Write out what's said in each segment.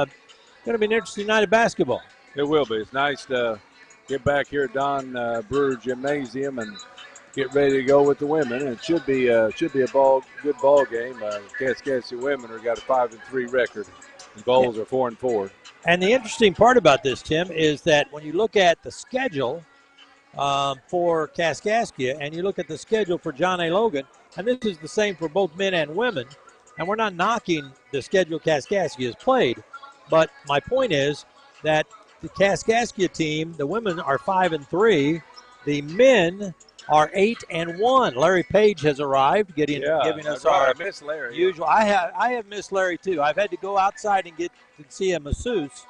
going to be an interesting night of basketball. It will be. It's nice to get back here at Don Brewer Gymnasium and get ready to go with the women. And it should be a good ball game. Kaskaskia women have got a 5-3 record. The Bulls are 4-4. And the interesting part about this, Tim, is that when you look at the schedule for Kaskaskia and you look at the schedule for John A. Logan, and this is the same for both men and women, and we're not knocking the schedule Kaskaskia has played, but my point is that the Kaskaskia team, the women are 5-3, the men are 8-1. Larry Page has arrived, giving us our miss Larry. usual. I have missed Larry too. I've had to go outside and get to see a masseuse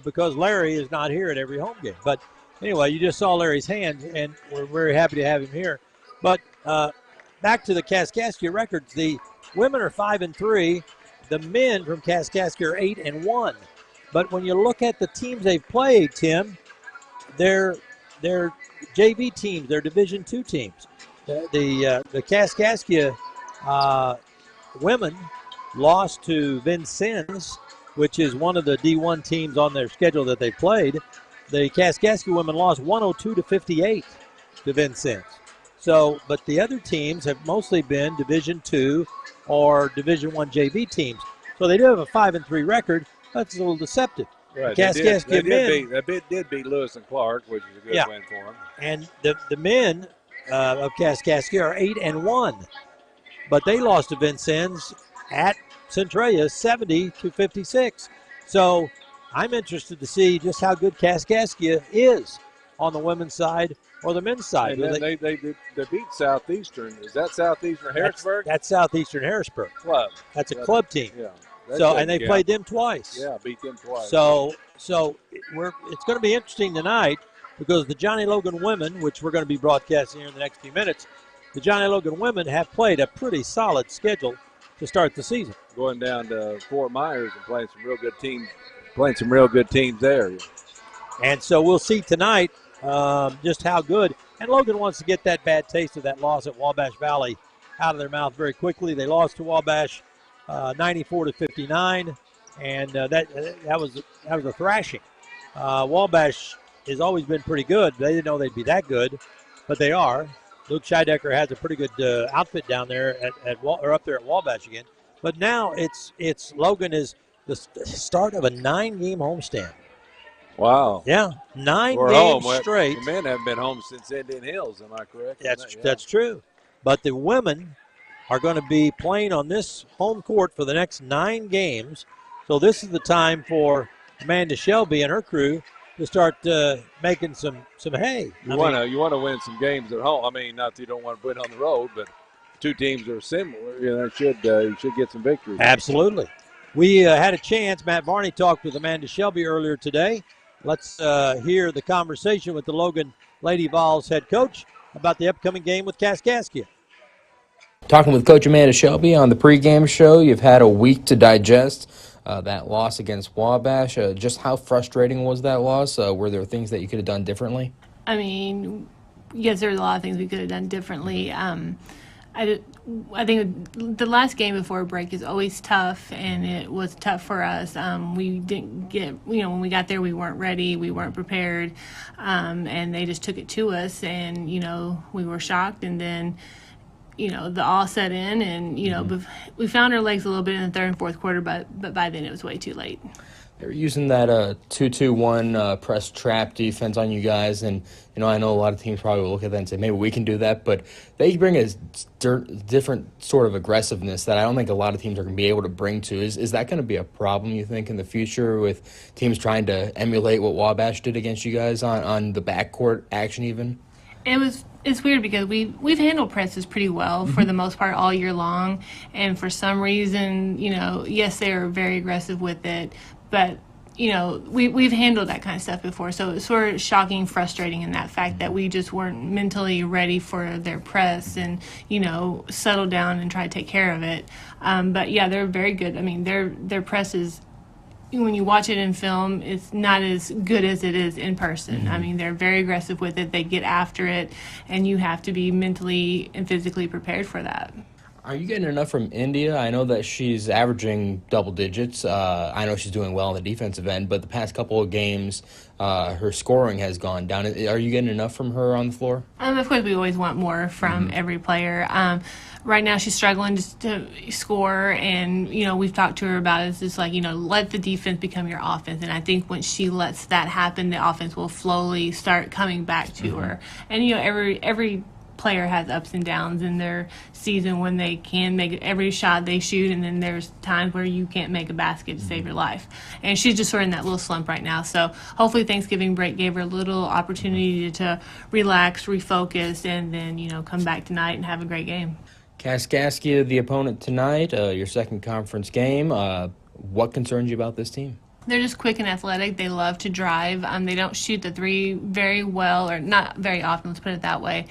because Larry is not here at every home game. But anyway, you just saw Larry's hands, and we're very happy to have him here. But back to the Kaskaskia records, the women are 5-3. The men from Kaskaskia are 8-1. But when you look at the teams they've played, Tim, they're JV teams, they're Division II teams. The Kaskaskia women lost to Vincennes, which is one of the D1 teams on their schedule that they played. The Kaskaskia women lost 102-58 to Vincennes. So, but the other teams have mostly been Division II or Division I JV teams. So they do have a 5-3 record. That's a little deceptive. Right. Kaskaskia men. They did beat Lewis and Clark, which is a good win for them. And the men of Kaskaskia are 8-1. But they lost to Vincennes at Centralia 70-56. So I'm interested to see just how good Kaskaskia is on the women's side or the men's side. And then they beat Southeastern. Is that Southeastern Harrisburg? That's Southeastern Harrisburg. Club. That's a club team. Yeah. And they played them twice. Yeah, beat them twice. So it's going to be interesting tonight because the Johnny Logan women, which we're going to be broadcasting here in the next few minutes, the Johnny Logan women have played a pretty solid schedule to start the season. Going down to Fort Myers and playing some real good teams there. And so we'll see tonight just how good. And Logan wants to get that bad taste of that loss at Wabash Valley out of their mouth very quickly. They lost to Wabash 94-59, and that was a thrashing. Wabash has always been pretty good. They didn't know they'd be that good, but they are. Luke Scheidecker has a pretty good outfit down there up there at Wabash again. But now it's Logan is the start of a 9-game homestand. Wow. Yeah, 9 games straight. The men haven't been home since Indian Hills, am I correct? That's true. But the women are going to be playing on this home court for the next 9 games. So this is the time for Amanda Shelby and her crew to start making some hay. You want to win some games at home. I mean, not that you don't want to win on the road, but two teams are similar. You should get some victories. Absolutely. We had a chance. Matt Varney talked with Amanda Shelby earlier today. Let's hear the conversation with the Logan Lady Vols head coach about the upcoming game with Kaskaskia. Talking with Coach Amanda Shelby on the pregame show. You've had a week to digest that loss against Wabash. Just how frustrating was that loss? Were there things that you could have done differently? I mean, yes, there's a lot of things we could have done differently. I think the last game before break is always tough, and it was tough for us. We didn't get, when we got there, we weren't ready, we weren't prepared, and they just took it to us, and, we were shocked, and then, the all set in, and, we found our legs a little bit in the third and fourth quarter, but by then it was way too late. They're using that 2-2-1 press trap defense on you guys, and I know a lot of teams probably will look at that and say maybe we can do that, but they bring a different sort of aggressiveness that I don't think a lot of teams are going to be able to bring to. Is that going to be a problem, you think, in the future with teams trying to emulate what Wabash did against you guys on the backcourt action even? It's weird because we've handled presses pretty well for the most part all year long, and for some reason, yes, they are very aggressive with it, but we've handled that kind of stuff before, so it's sort of shocking, frustrating in that fact that we just weren't mentally ready for their press and settle down and try to take care of it. But yeah, they're very good. I mean, their press is, when you watch it in film, it's not as good as it is in person. I mean, they're very aggressive with it. They get after it, and you have to be mentally and physically prepared for that. Are you getting enough from India? I know that she's averaging double digits. I know she's doing well on the defensive end, but the past couple of games, her scoring has gone down. Are you getting enough from her on the floor? Of course, we always want more from every player. Right now, she's struggling just to score, and we've talked to her about it. It's just like let the defense become your offense, and I think when she lets that happen, the offense will slowly start coming back to her. And every player has ups and downs in their season when they can make every shot they shoot, and then there's times where you can't make a basket to save your life. And she's just sort of in that little slump right now. So hopefully Thanksgiving break gave her a little opportunity to relax, refocus, and then come back tonight and have a great game. Kaskaskia, the opponent tonight, your second conference game. What concerns you about this team? They're just quick and athletic. They love to drive. They don't shoot the three very well, or not very often, let's put it that way.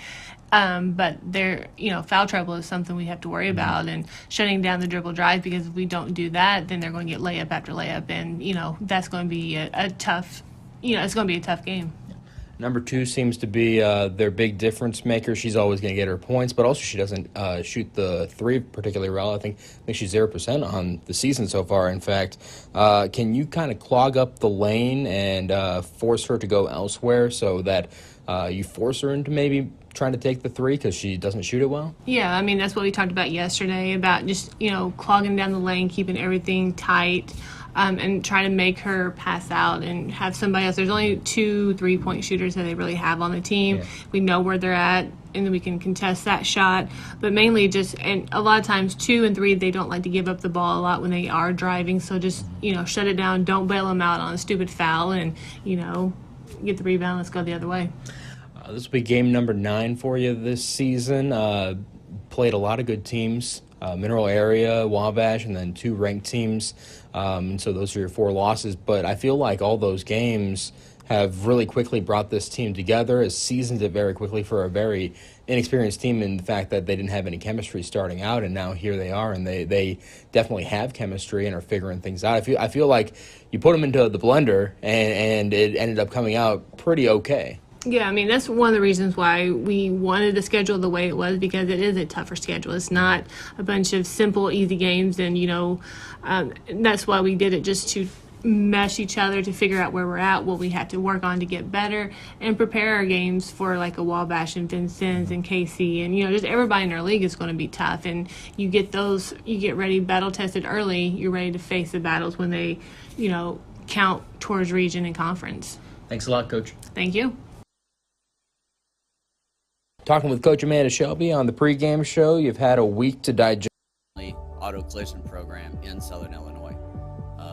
But they're, foul trouble is something we have to worry about, and shutting down the dribble drive, because if we don't do that, then they're going to get layup after layup, and, that's going to be a tough, it's going to be a tough game. Number 2 seems to be their big difference maker. She's always going to get her points, but also she doesn't shoot the three particularly well. I think she's 0% on the season so far, in fact. Can you kind of clog up the lane and force her to go elsewhere so that you force her into maybe trying to take the three because she doesn't shoot it well? Yeah, that's what we talked about yesterday, about just, clogging down the lane, keeping everything tight. And try to make her pass out and have somebody else. There's only 2 3-point shooters that they really have on the team. Yeah. We know where they're at, and then we can contest that shot. But mainly and a lot of times 2 and 3, they don't like to give up the ball a lot when they are driving. So just, shut it down. Don't bail them out on a stupid foul, and, get the rebound. Let's go the other way. This will be game number 9 for you this season. Played a lot of good teams. Mineral Area, Wabash, and then 2 ranked teams. And so those are your 4 losses. But I feel like all those games have really quickly brought this team together, has seasoned it very quickly for a very inexperienced team in the fact that they didn't have any chemistry starting out, and now here they are, and they definitely have chemistry and are figuring things out. I feel like you put them into the blender, and it ended up coming out pretty okay. Yeah, that's one of the reasons why we wanted the schedule the way it was, because it is a tougher schedule. It's not a bunch of simple, easy games, and, that's why we did it, just to mesh each other, to figure out where we're at, what we have to work on to get better, and prepare our games for like a Wabash and Vincennes and KC, and, just everybody in our league is going to be tough, and you get ready, battle tested early, you're ready to face the battles when they, count towards region and conference. Thanks a lot, Coach. Thank you. Talking with Coach Amanda Shelby on the pregame show. You've had a week to digest. Auto collision program in Southern Illinois.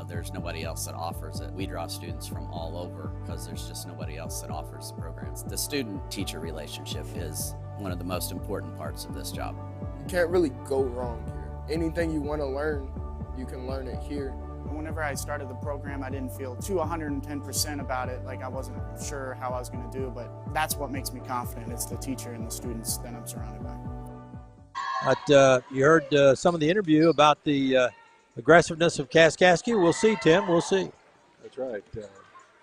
There's nobody else that offers it. We draw students from all over because there's just nobody else that offers the programs. The student-teacher relationship is one of the most important parts of this job. You can't really go wrong here. Anything you want to learn, you can learn it here. Whenever I started the program, I didn't feel too 110% about it. Like I wasn't sure how I was going to do, but that's what makes me confident. It's the teacher and the students that I'm surrounded by. But you heard some of the interview about the aggressiveness of Kaskaskia. We'll see, Tim. We'll see. That's right.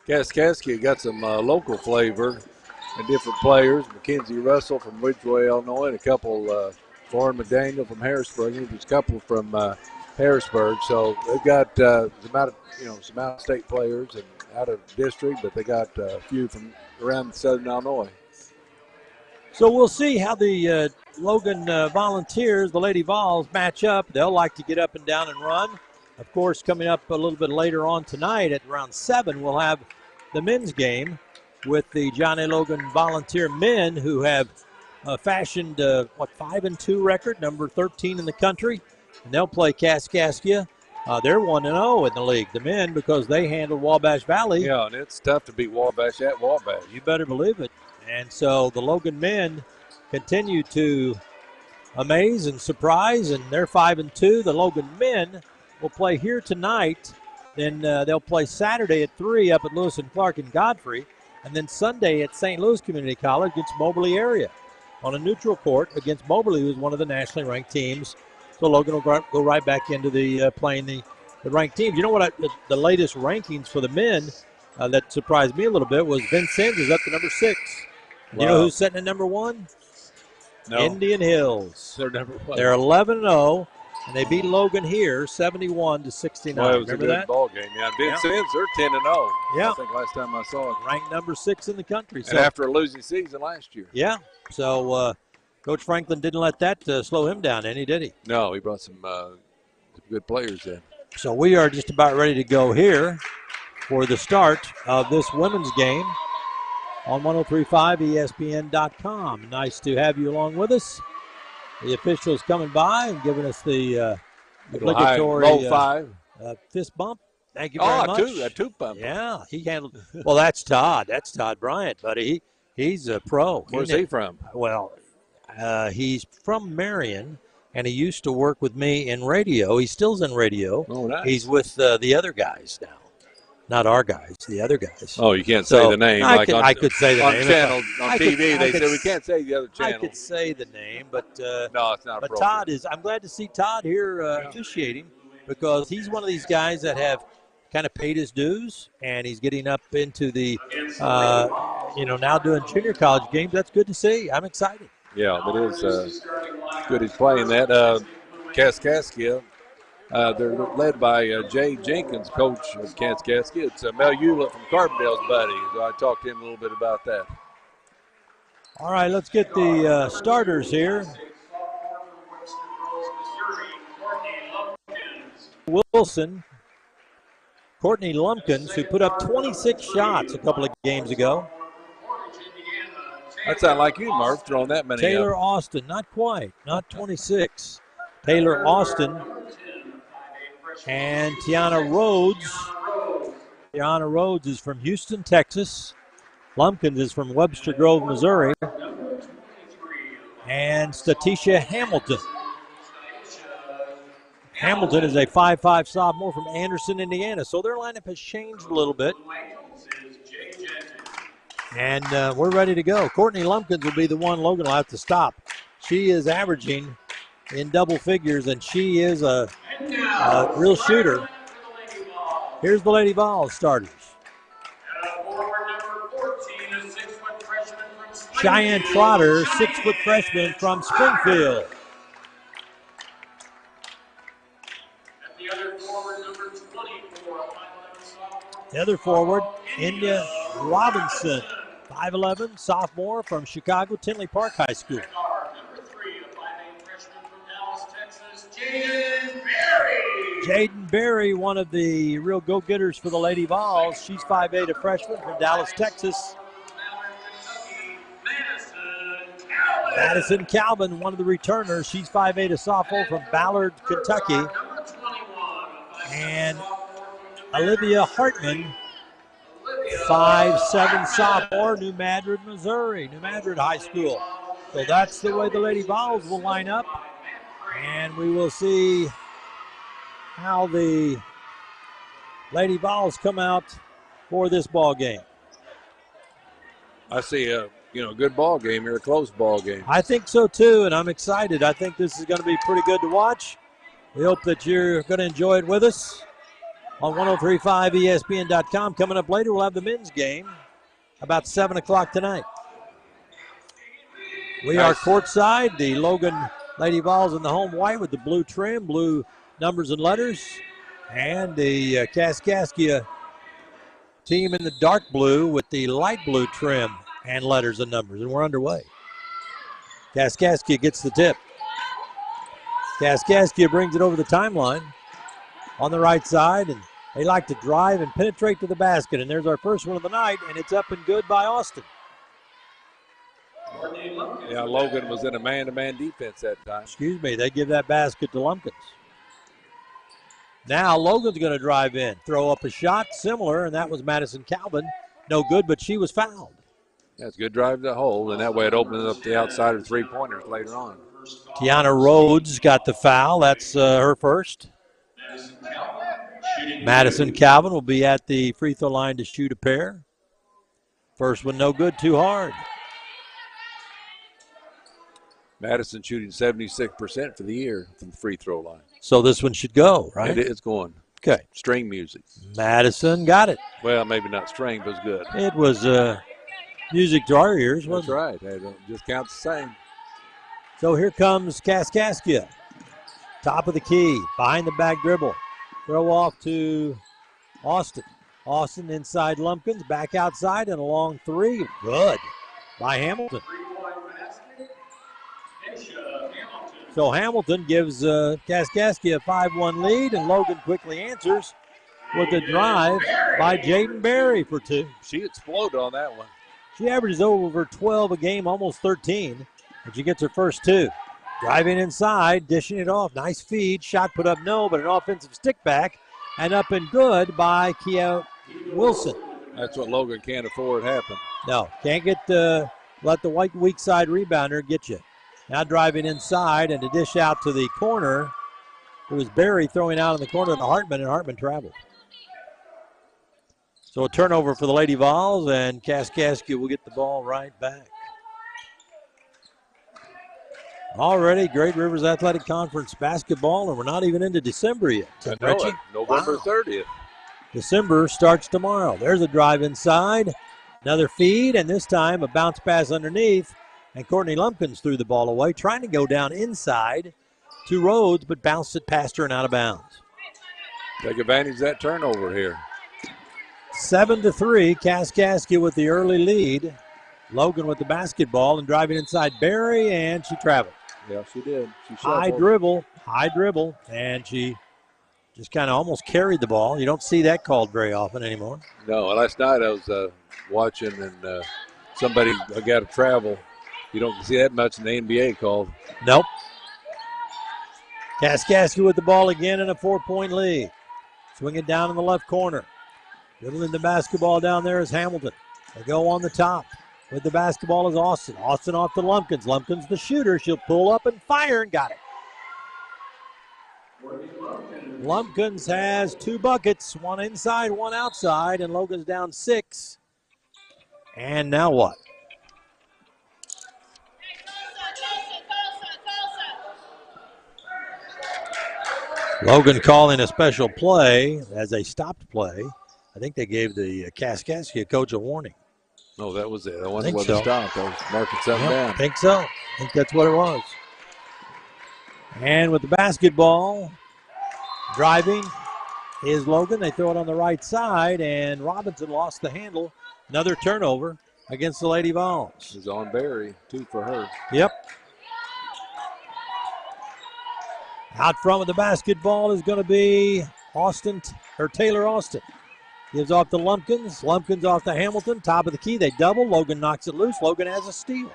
Kaskaskia got some local flavor and different players. Mackenzie Russell from Ridgeway, Illinois, and a couple, Lauren McDaniel from Harrisburg, and there's a couple from Harrisburg. So they've got some out-of-state players and out of district, but they got a few from around Southern Illinois. So we'll see how the Logan Volunteers, the Lady Vols, match up. They'll like to get up and down and run. Of course, coming up a little bit later on tonight at around 7, we'll have the men's game with the John A. Logan Volunteer men, who have fashioned 5-2 record, number 13 in the country. And they'll play Kaskaskia. They're 1-0 in the league, the men, because they handled Wabash Valley. Yeah, and it's tough to beat Wabash at Wabash. You better believe it. And so the Logan men continue to amaze and surprise, and they're 5-2. The Logan men will play here tonight. Then they'll play Saturday at 3 up at Lewis and Clark and Godfrey, and then Sunday at St. Louis Community College against Moberly area on a neutral court against Moberly, who's one of the nationally ranked teams. So Logan will go right back into the playing the ranked teams. You know what? The latest rankings for the men that surprised me a little bit was Vincennes is up to number 6. Wow. You know who's sitting at number 1? No. Indian Hills. They're number one. They're 11-0, and they beat Logan here 71-69. Well, it was Remember a good that? ball game. Yeah, Vincennes, they're 10-0. Yeah. I think last time I saw it. Ranked number 6 in the country. And after a losing season last year. Yeah. So Coach Franklin didn't let that slow him down any, did he? No, he brought some good players in. So we are just about ready to go here for the start of this women's game on 1035ESPN.com. Nice to have you along with us. The officials coming by and giving us the obligatory fist bump. Thank you very much. A two bump. Yeah, he handled. Well, that's Todd. That's Todd Bryant, buddy. He's a pro. Where's he from? Well, he's from Marion, and he used to work with me in radio. He still's in radio. Oh, nice. He's with the other guys now. Not our guys, the other guys. Oh, you can't say the name. I could say the name. On TV, they say we can't say the other channel. I could say the name, but no, it's not but appropriate. Todd is. I'm glad to see Todd here officiating because he's one of these guys that have kind of paid his dues, and he's getting up into the, now doing junior college games. That's good to see. I'm excited. Yeah, it is good he's playing that. Kaskaskia, they're led by Jay Jenkins, coach of Kaskaskia. It's Mel Hewlett from Carbondale's buddy. So I talked to him a little bit about that. All right, let's get the starters here. Wilson, Courtney Lumpkins, who put up 26 shots a couple of games ago. That sounds like you, Murph, throwing that many Taylor up. Austin, not quite, not 26. Taylor Austin and Tiana Rhodes. Tiana Rhodes is from Houston, Texas. Lumpkins is from Webster Grove, Missouri. And Statisha Hamilton. Hamilton is a 5'5" sophomore from Anderson, Indiana. So their lineup has changed a little bit. And we're ready to go. Courtney Lumpkins will be the one Logan will have to stop. She is averaging in double figures, and she is a real shooter. Here's the Lady Vols starters. Cheyenne Trotter, 6-foot freshman from Springfield. The other forward, India Robinson, 5'11", sophomore from Chicago Tinley Park High School. Jaden Berry, one of the real go-getters for the Lady Vols. She's 5'8", a freshman from Dallas, Texas. Madison Calvin, one of the returners. She's 5'8", a sophomore from Ballard, Kentucky. And Olivia Hartman, 5'7", sophomore, New Madrid, Missouri, New Madrid High School. So that's the way the Lady Vols will line up. And we will see how the Lady Vols come out for this ball game. I see a good ball game here, a close ball game. I think so too, and I'm excited. I think this is going to be pretty good to watch. We hope that you're going to enjoy it with us on 1035ESPN.com. Coming up later, we'll have the men's game about 7 o'clock tonight. We are courtside. The Logan Lady Vols in the home white with the blue trim, blue numbers and letters, and the Kaskaskia team in the dark blue with the light blue trim and letters and numbers, and we're underway. Kaskaskia gets the tip. Kaskaskia brings it over the timeline on the right side, and they like to drive and penetrate to the basket, and there's our first one of the night, and it's up and good by Austin. Yeah, Logan was in a man-to-man defense that time. Excuse me, they give that basket to Lumpkins. Now Logan's going to drive in, throw up a shot similar, and that was Madison Calvin. No good, but she was fouled. That's a good drive to the hole, and that way it opens up the outside of three-pointers later on. Tiana Rhodes got the foul. That's her first. Madison Calvin will be at the free throw line to shoot a pair. First one no good, too hard. Madison shooting 76% for the year from the free throw line. So this one should go, right? It's going. Okay. String music. Madison got it. Well, maybe not string, but it's good. It was music to our ears, wasn't it? That's right. It just counts the same. So here comes Kaskaskia. Top of the key, behind the back dribble. Throw off to Austin. Austin inside Lumpkins, back outside and a long three. Good by Hamilton. So Hamilton gives Kaskaskia a 5-1 lead, and Logan quickly answers with a drive by Jaden Berry for 2. She exploded on that one. She averages over 12 a game, almost 13, and she gets her first 2. Driving inside, dishing it off. Nice feed. Shot put up no, but an offensive stick back. And up and good by Kia Wilson. That's what Logan can't afford happen. No, can't get let the weak side rebounder get you. Now driving inside and a dish out to the corner. It was Berry throwing out in the corner to Hartman, and Hartman traveled. So a turnover for the Lady Vols, and Kaskaskia will get the ball right back. Already Great Rivers Athletic Conference basketball, and we're not even into December yet. I know it. November 30th. December starts tomorrow. There's a drive inside. Another feed, and this time a bounce pass underneath. And Courtney Lumpkins threw the ball away, trying to go down inside to Rhodes, but bounced it past her and out of bounds. Take advantage of that turnover here. 7-3, Kaskaskia with the early lead. Logan with the basketball and driving inside Berry, and she traveled. Yeah, she did. She high dribble, and she just kind of almost carried the ball. You don't see that called very often anymore. No, last night I was watching, and somebody got to travel. You don't see that much in the NBA called. Nope. Kaskaskia with the ball again in a 4-point lead. Swing it down in the left corner. Dribbling the basketball down there is Hamilton. They go on the top. With the basketball is Austin. Austin off to Lumpkins. Lumpkins the shooter. She'll pull up and fire and got it. Lumpkins has 2 buckets, one inside, one outside, and Logan's down 6. And now what? Logan calling a special play as they stopped play. I think they gave the Kaskaskia coach a warning. No, that was it. That wasn't what they stopped. That was marking something down. I think so. I think that's what it was. And with the basketball, driving is Logan. They throw it on the right side, and Robinson lost the handle. Another turnover against the Lady Vols. It's on Berry, 2 for her. Yep. Out front with the basketball is going to be Taylor Austin. Gives off to Lumpkins. Lumpkins off to Hamilton. Top of the key. They double. Logan knocks it loose. Logan has a steal.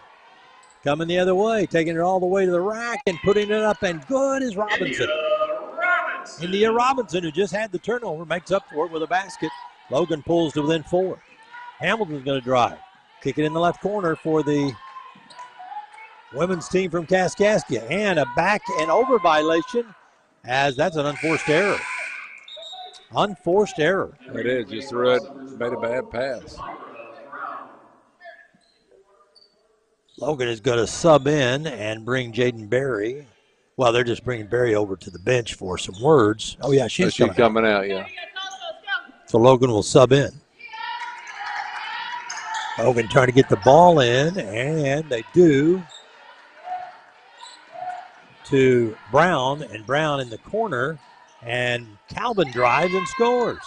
Coming the other way. Taking it all the way to the rack and putting it up. And good is Robinson. India Robinson, who just had the turnover, makes up for it with a basket. Logan pulls to within 4. Hamilton's going to drive. Kick it in the left corner for the women's team from Kaskaskia. And a back and over violation, as that's an unforced error. Unforced error. It is. Just threw it, made a bad pass. Logan is going to sub in and bring Jaden Berry. Well, they're just bringing Berry over to the bench for some words. Oh, yeah, she's coming out, yeah. So Logan will sub in. Logan trying to get the ball in, and they do to Brown, and Brown in the corner, and Calvin drives and scores.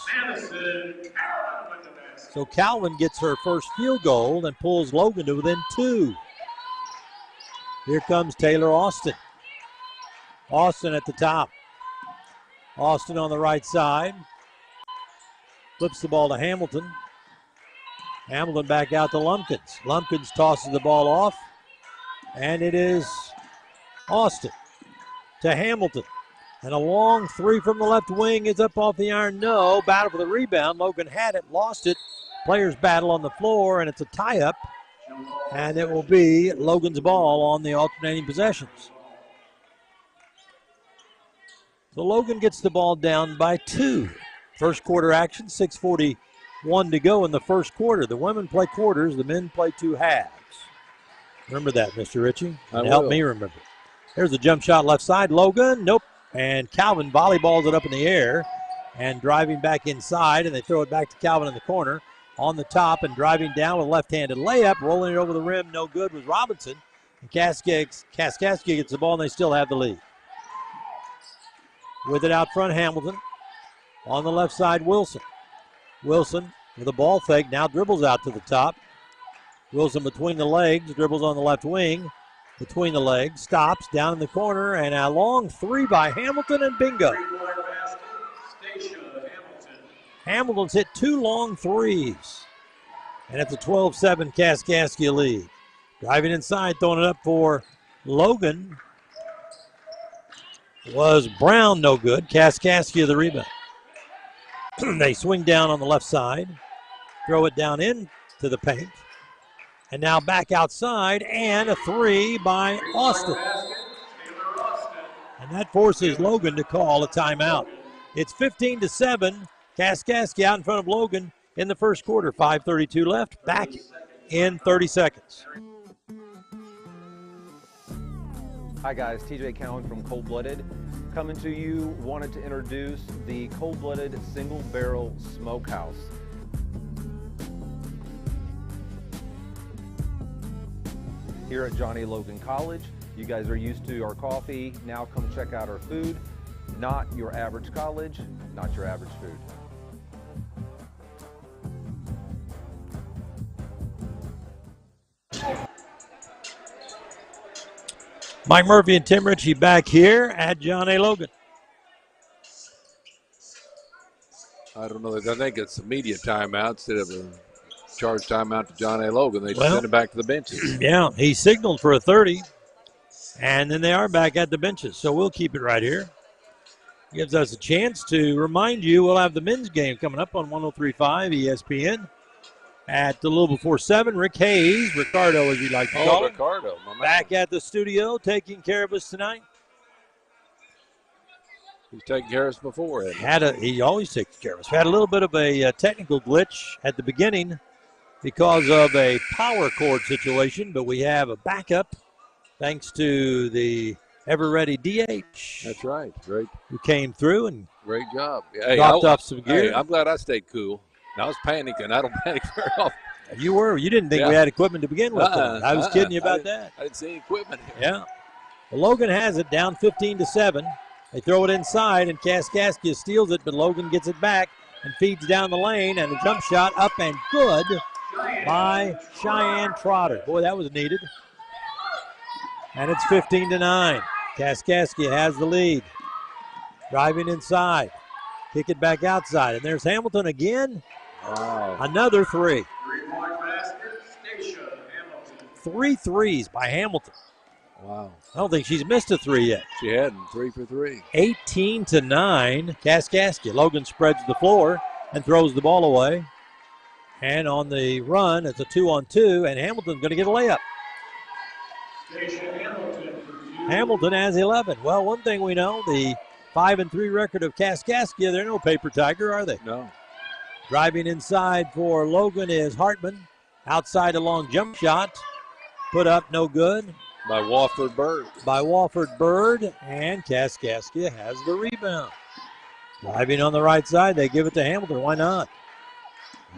So Calvin gets her first field goal and pulls Logan to within 2. Here comes Taylor Austin. Austin at the top. Austin on the right side. Flips the ball to Hamilton. Hamilton back out to Lumpkins. Lumpkins tosses the ball off. And it is Austin to Hamilton. And a long 3 from the left wing is up off the iron. No. Battle for the rebound. Logan had it, lost it. Players battle on the floor, and it's a tie-up. And it will be Logan's ball on the alternating possessions. So Logan gets the ball down by 2. First quarter action, 6:41 to go in the first quarter. The women play quarters, the men play 2 halves. Remember that, Mr. Ritchie? And help me remember. There's a jump shot left side. Logan, nope. And Calvin volleyballs it up in the air and driving back inside, and they throw it back to Calvin in the corner. On the top and driving down with left-handed layup, rolling it over the rim, no good was Robinson. Kaskaskia gets the ball, and they still have the lead. With it out front, Hamilton. On the left side, Wilson. Wilson with a ball fake, now dribbles out to the top. Wilson between the legs, dribbles on the left wing. Between the legs, stops down in the corner, and a long three by Hamilton, and bingo. Hamilton's hit 2 long threes. And it's a 12-7 Kaskaskia lead. Driving inside, throwing it up for Logan was Brown, no good. Kaskaskia the rebound. They swing down on the left side, throw it down into the paint. And now back outside, and a three by Austin. And that forces Logan to call a timeout. It's 15-7. Kaskaskia out in front of Logan in the first quarter. 5:32 left. Back in 30 seconds. Hi guys, TJ Cowan from Cold Blooded. Coming to you, wanted to introduce the Cold Blooded Single Barrel Smokehouse. Here at Johnny Logan College, you guys are used to our coffee. Now come check out our food. Not your average college, not your average food. Mike Murphy and Tim Ritchie back here at John A. Logan. I don't know. I think it's a media timeout instead of a charge timeout to John A. Logan. They send him back to the benches. Yeah, he signaled for a 30, and then they are back at the benches. So we'll keep it right here. Gives us a chance to remind you we'll have the men's game coming up on 103.5 ESPN at a little before 7. Rick Hayes, Ricardo as you like to call him, Ricardo, my man. back at the studio taking care of us tonight. He's taken care of us before. He always takes care of us. We had a little bit of a technical glitch at the beginning because of a power cord situation, but we have a backup thanks to the ever-ready DH. That's right. Great. Who came through and great job. dropped off some gear. Hey, I'm glad I stayed cool. I was panicking. I don't panic very often. You were. You didn't think we had equipment to begin with. I was kidding you about that. I didn't see any equipment here. Yeah. Well, Logan has it down 15-7. They throw it inside, and Kaskaskia steals it, but Logan gets it back and feeds down the lane, and a jump shot up and good by Cheyenne Trotter. Boy, that was needed. And it's 15-9. Kaskaskia has the lead. Driving inside. Kick it back outside, and there's Hamilton again. Wow. Another three. 3 threes by Hamilton. Wow. I don't think she's missed a three yet. She hadn't. 3 for 3. 18-9. Kaskaskia. Logan spreads the floor and throws the ball away. And on the run, it's a 2-on-2, and Hamilton's going to get a layup. Hamilton has 11. Well, one thing we know, the 5-3 record of Kaskaskia, they're no paper tiger, are they? No. Driving inside for Logan is Hartman. Outside a long jump shot. Put up, no good. By Wofford Bird. And Kaskaskia has the rebound. Driving on the right side, they give it to Hamilton. Why not?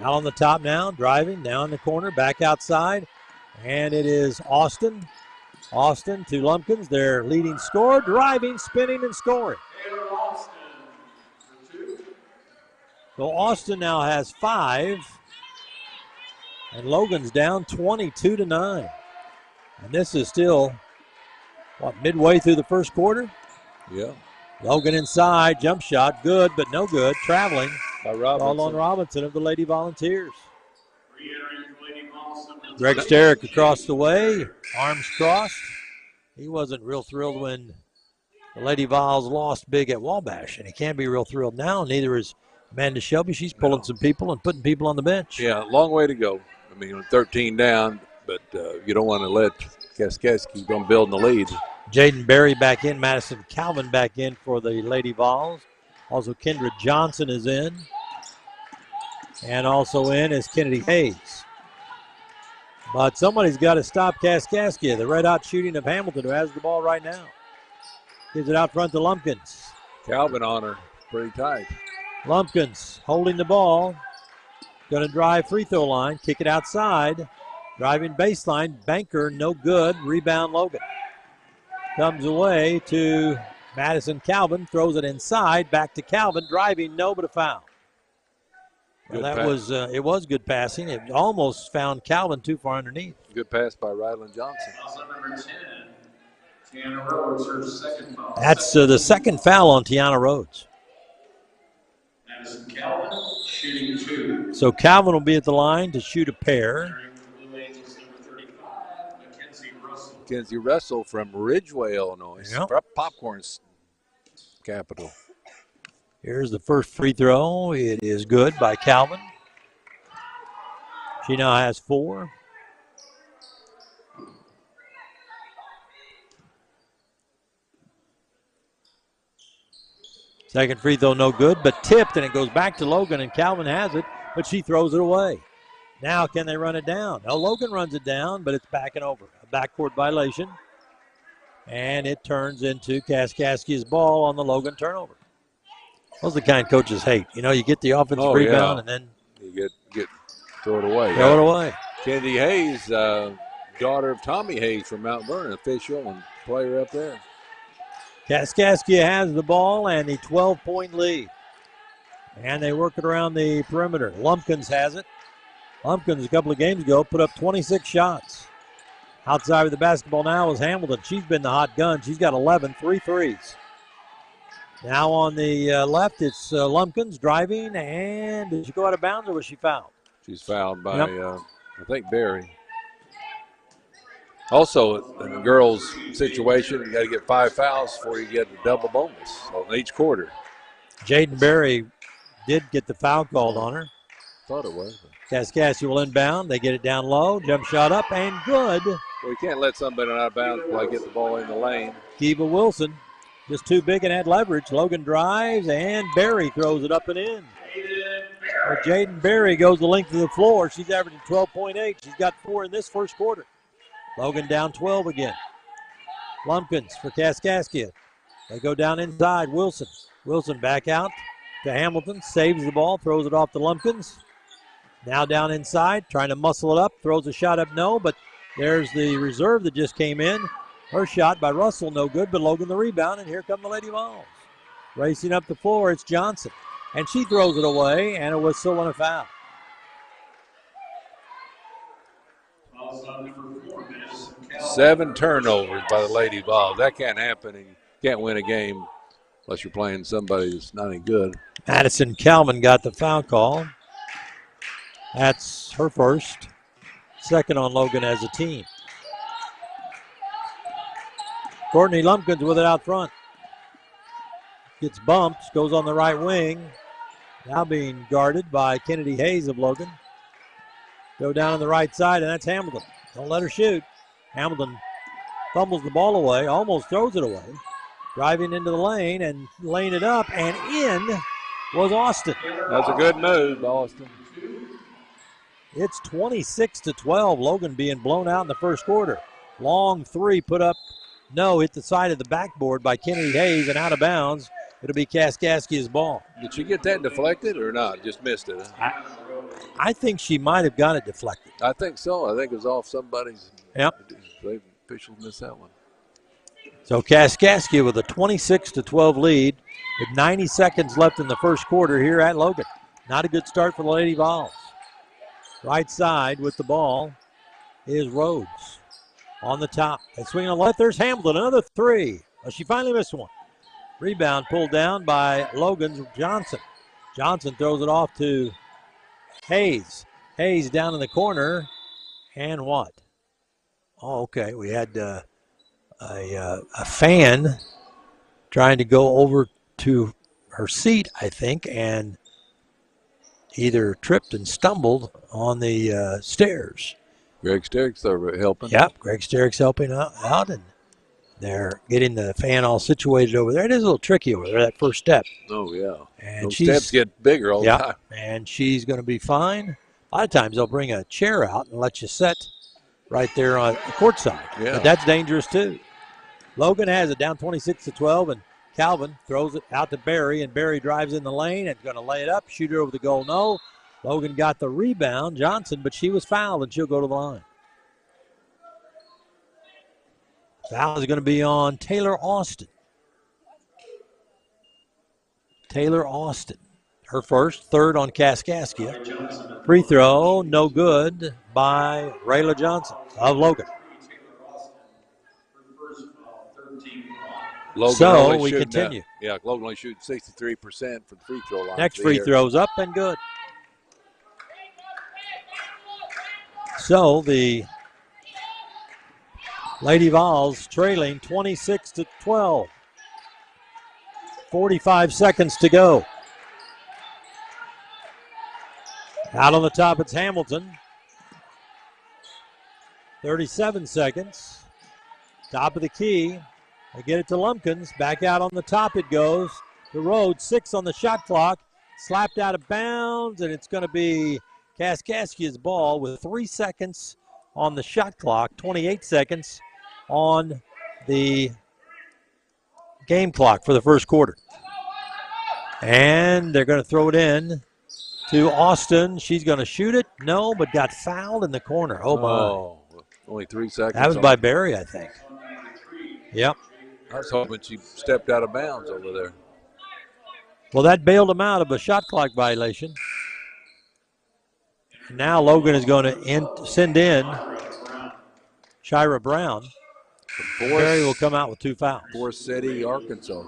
Out on the top now, driving down the corner, back outside. And it is Austin. Austin to Lumpkins, their leading scorer, driving, spinning, and scoring. So Austin now has 5. And Logan's down 22-9. And this is still, midway through the first quarter? Yeah. Logan inside, jump shot, good, but no good. Traveling by Robinson. All on Robinson of the Lady Volunteers. Greg Sterick across the way, arms crossed. He wasn't real thrilled when the Lady Vols lost big at Wabash, and he can't be real thrilled now. Neither is Amanda Shelby. She's pulling some people and putting people on the bench. Yeah, long way to go. I mean, 13 down, but you don't want to let Kaskaskia keep on building the lead. Jaden Berry back in, Madison Calvin back in for the Lady Vols. Also, Kendra Johnson is in. And also in is Kennedy Hayes. But somebody's got to stop Kaskaskia. The red-hot shooting of Hamilton, who has the ball right now. Gives it out front to Lumpkins. Calvin on her, pretty tight. Lumpkins holding the ball. Going to drive free throw line, kick it outside. Driving baseline, banker, no good. Rebound, Logan. Comes away to Madison Calvin, throws it inside, back to Calvin, driving, no, but a foul. Well, that was it was good passing. It almost found Calvin too far underneath. Good pass by Ryland Johnson. That's the second foul on Tiana Rhodes. So Calvin will be at the line to shoot a pair. Mackenzie Russell from Ridgeway, Illinois. Yep. Popcorn's capital. Here's the first free throw. It is good by Calvin. She now has 4. Second free throw, no good, but tipped, and it goes back to Logan, and Calvin has it, but she throws it away. Now can they run it down? No, Logan runs it down, but it's backing over. A backcourt violation, and it turns into Kaskaskia's ball on the Logan turnover. Those are the kind coaches hate. You know, you get the offensive rebound, and then you get throw it away. Throw it away. Kennedy Hayes, daughter of Tommy Hayes from Mount Vernon, official and player up there. Kaskaskia has the ball and the 12-point lead. And they work it around the perimeter. Lumpkins has it. Lumpkins, a couple of games ago, put up 26 shots. Outside of the basketball now is Hamilton. She's been the hot gun. She's got 11, 3 threes. Now on the left, it's Lumpkins driving. And did she go out of bounds or was she fouled? She's fouled by, I think, Barry. Also, in the girls' situation, you got to get 5 fouls before you get a double bonus on each quarter. Jaden Berry did get the foul called on her. Thought it was. Kaskaskia will inbound. They get it down low. Jump shot up and good. Well, you can't let somebody out of bounds play get the ball in the lane. Kiva Wilson just too big and had leverage. Logan drives and Berry throws it up and in. Jaden Berry goes the length of the floor. She's averaging 12.8. She's got 4 in this first quarter. Logan down 12 again. Lumpkins for Kaskaskia. They go down inside. Wilson. Wilson back out to Hamilton. Saves the ball. Throws it off to Lumpkins. Now down inside. Trying to muscle it up. Throws a shot up. No, but there's the reserve that just came in. Her shot by Russell. No good, but Logan the rebound. And here come the Lady Vols. Racing up the floor. It's Johnson. And she throws it away. And a whistle and a foul. 7 turnovers by the Lady Vols. That can't happen. And you can't win a game unless you're playing somebody that's not any good. Madison Calvin got the foul call. That's her first. Second on Logan as a team. Courtney Lumpkins with it out front. Gets bumped, goes on the right wing. Now being guarded by Kennedy Hayes of Logan. Go down on the right side, and that's Hamilton. Don't let her shoot. Hamilton fumbles the ball away, almost throws it away. Driving into the lane and laying it up, and in was Austin. That's a good move, Austin. It's 26-12. Logan being blown out in the first quarter. Long 3 put up. No, hit the side of the backboard by Kennedy Hayes and out of bounds. It'll be Kaskaskia's ball. Did she get that deflected or not? Just missed it. Huh? I think she might have got it deflected. I think so. I think it was off somebody's. Yep. The officials missed that one. So Kaskaskia with a 26-12 lead with 90 seconds left in the first quarter here at Logan. Not a good start for the Lady Vols. Right side with the ball is Rhodes on the top. They swing on the left. There's Hamilton, another 3. Oh, she finally missed one. Rebound pulled down by Logan's Johnson. Johnson throws it off to Hayes. Hayes down in the corner. And what? Oh, okay. We had a fan trying to go over to her seat, I think, and either tripped and stumbled on the stairs. Greg Sterrick's helping. Yep, Greg Sterrick's helping out, and they're getting the fan all situated over there. It is a little tricky over there, that first step. Oh, yeah. And those steps get bigger all the time. And she's going to be fine. A lot of times they'll bring a chair out and let you sit right there on the court side. Yeah. But that's dangerous, too. Logan has it down 26-12, and Calvin throws it out to Barry, and Barry drives in the lane and going to lay it up, shoot it over the goal. No. Logan got the rebound, Johnson, but she was fouled, and she'll go to the line. Foul is going to be on Taylor Austin. Taylor Austin. Her first, third on Kaskaskia. Free throw, no good by Rayla Johnson of Logan. Logan so we continue. Logan only shoots 63% for the free throw line. Next free throw's up and good. So the Lady Vols trailing 26-12. 45 seconds to go. Out on the top, it's Hamilton. 37 seconds. Top of the key. They get it to Lumpkins. Back out on the top it goes. The road, 6 on the shot clock. Slapped out of bounds, and it's going to be Kaskaskia's ball with 3 seconds on the shot clock, 28 seconds on the game clock for the first quarter. And they're going to throw it in to Austin. She's going to shoot it. No, but got fouled in the corner. Oh, my. Only 3 seconds. That was by Barry, I think. Yep. I was hoping she stepped out of bounds over there. Well, that bailed him out of a shot clock violation. Now Logan is going to send in Shira Brown. Barry will come out with 2 fouls. Forest City, Arkansas.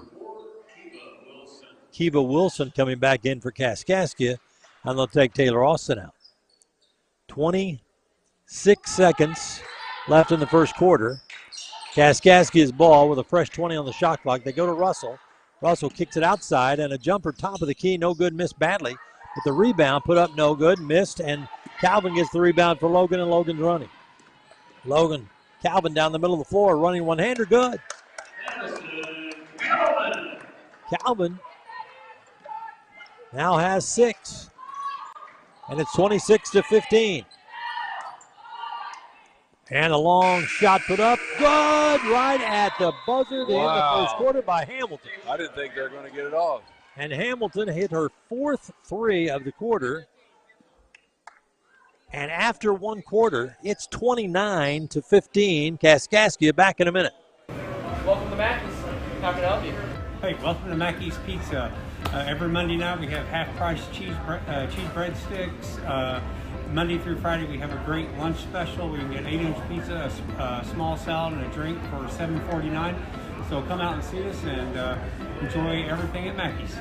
Kiva Wilson coming back in for Kaskaskia, and they'll take Taylor Austin out. 26 seconds left in the first quarter. Kaskaskia's ball with a fresh 20 on the shot clock. They go to Russell. Russell kicks it outside, and a jumper top of the key, no good, missed badly. But the rebound put up no good, missed, and Calvin gets the rebound for Logan, and Logan's running. Calvin down the middle of the floor, running one-hander, good. Calvin now has 6, and it's 26-15. And a long shot put up, good, right at the buzzer, the end of the first quarter by Hamilton. I didn't think they were going to get it off. And Hamilton hit her 4th 3 of the quarter. And after 1 quarter, it's 29-15. Kaskaskia back in a minute. Welcome to Mackey's. How can I help you? Hey, welcome to Mackey's Pizza. Every Monday night we have half-price cheese breadsticks. Monday through Friday we have a great lunch special. We can get 8-inch pizza, a small salad, and a drink for $7.49. So come out and see us and enjoy everything at Mackey's.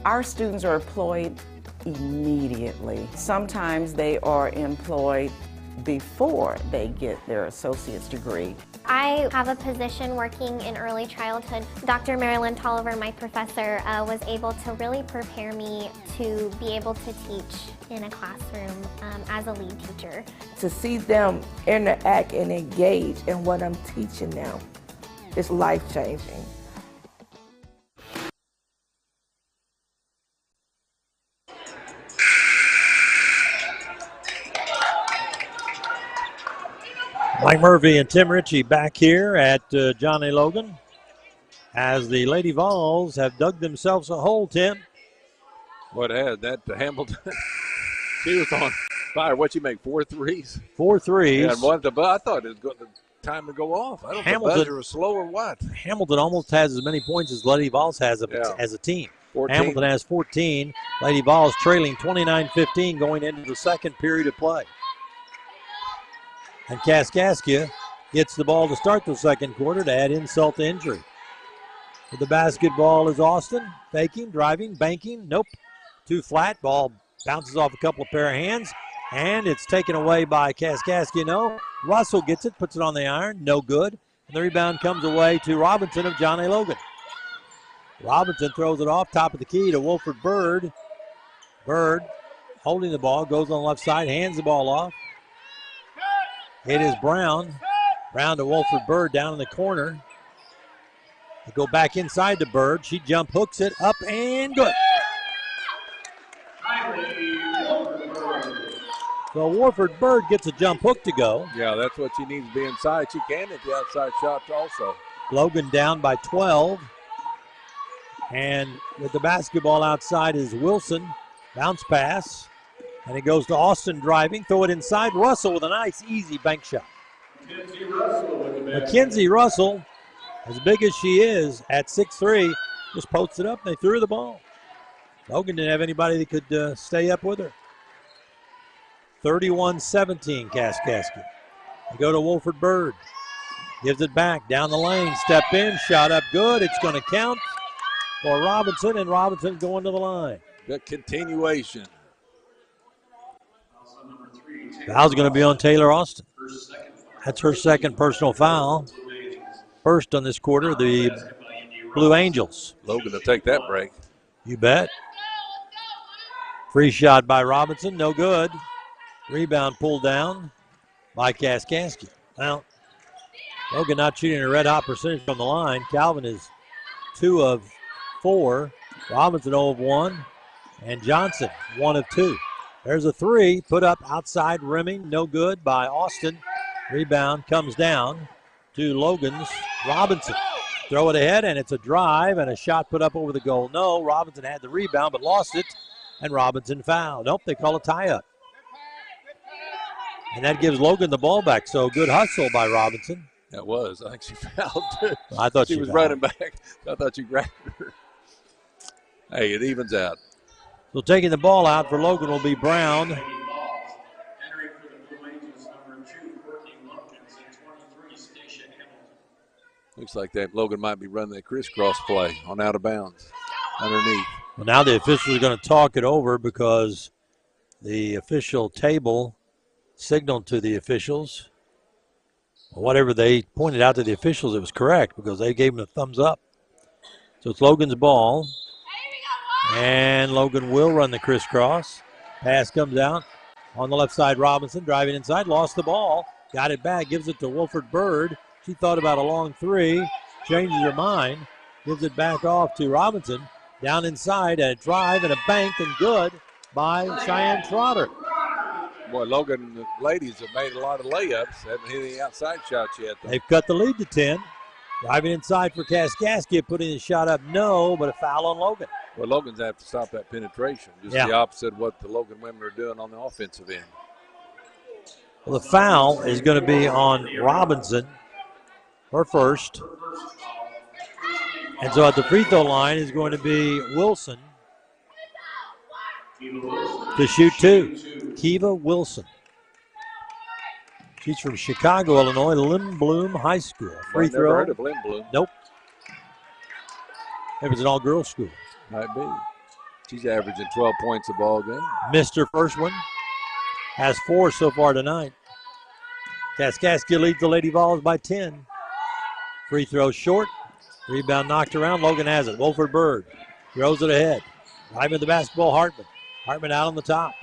Our students are employed immediately. Sometimes they are employed before they get their associate's degree. I have a position working in early childhood. Dr. Marilyn Tolliver, my professor, was able to really prepare me to be able to teach in a classroom as a lead teacher. To see them interact and engage in what I'm teaching them is life-changing. Mike Murphy and Tim Ritchie back here at Johnny Logan as the Lady Vols have dug themselves a hole, Tim. What had that Hamilton? She was on fire. What'd she make, 4 threes? 4 threes. Yeah, I thought it was time to go off. I don't know if the buzzer was slow or what. Hamilton almost has as many points as Lady Vols has as a team. 14. Hamilton has 14. Lady Vols trailing 29-15 going into the second period of play. And Kaskaskia gets the ball to start the second quarter to add insult to injury. With the basketball is Austin, faking, driving, banking, nope. Too flat, ball bounces off a couple of pair of hands, and it's taken away by Kaskaskia, no. Russell gets it, puts it on the iron, no good. And the rebound comes away to Robinson of John A. Logan. Robinson throws it off, top of the key to Wolford Bird. Bird holding the ball, goes on the left side, hands the ball off. It is Brown. Brown to Wolford Bird down in the corner. They go back inside to Bird. She jump hooks it up and good. So Wolford Bird gets a jump hook to go. Yeah, that's what she needs to be inside. She can hit the outside shot also. Logan down by 12. And with the basketball outside is Wilson. Bounce pass. And it goes to Austin driving. Throw it inside. Russell with a nice, easy bank shot. Mackenzie Russell, as big as she is at 6'3", just posted up and they threw her the ball. Logan didn't have anybody that could stay up with her. 31-17 Kaskaskia. They go to Wolford Bird. Gives it back down the lane. Step in. Shot up good. It's going to count for Robinson, and Robinson's going to the line. Good continuation. Foul's going to be on Taylor Austin. That's her second personal foul. First on this quarter, the Blue Angels. Logan to take that break. You bet. Free shot by Robinson. No good. Rebound pulled down by Kaskaskia. Well, Logan not shooting a red-hot percentage from the line. Calvin is 2 of 4. Robinson 0 of 1. And Johnson 1 of 2. There's a 3 put up outside rimming. No good by Austin. Rebound comes down to Logan's Robinson. Throw it ahead, and it's a drive and a shot put up over the goal. No, Robinson had the rebound but lost it, and Robinson fouled. Nope, they call a tie-up. And that gives Logan the ball back, so good hustle by Robinson. That was. I think she fouled too. I thought she was fouled. running back. I thought you grabbed her. Hey, it evens out. So taking the ball out for Logan will be Brown. Looks like that Logan might be running that crisscross play on out of bounds underneath. Well, now the officials are going to talk it over because the official table signaled to the officials. Whatever they pointed out to the officials, it was correct because they gave them a thumbs up. So it's Logan's ball. And Logan will run the crisscross. Pass comes out on the left side. Robinson driving inside, lost the ball. Got it back, gives it to Wolford Bird. She thought about a long 3, changes her mind, gives it back off to Robinson. Down inside, and a drive and a bank, and good by Cheyenne Trotter. Boy, Logan, the ladies have made a lot of layups. Haven't hit any outside shots yet, though. They've cut the lead to 10. Driving inside for Kaskaskia, putting the shot up, no, but a foul on Logan. Well, Logan's have to stop that penetration. Just the opposite of what the Logan women are doing on the offensive end. Well, the foul is going to be on Robinson, her first. And so at the free throw line is going to be Wilson to shoot 2. Kiva Wilson. She's from Chicago, Illinois, Lindblom High School. Free throw. Never heard of Lindblom. Nope. It was an all-girls school. Might be. She's averaging 12 points a ball game. Missed her first one. Has 4 so far tonight. Kaskaskia leads the Lady Vols by 10. Free throw short. Rebound knocked around. Logan has it. Wolford Bird throws it ahead. Right with the basketball, Hartman. Hartman out on the top.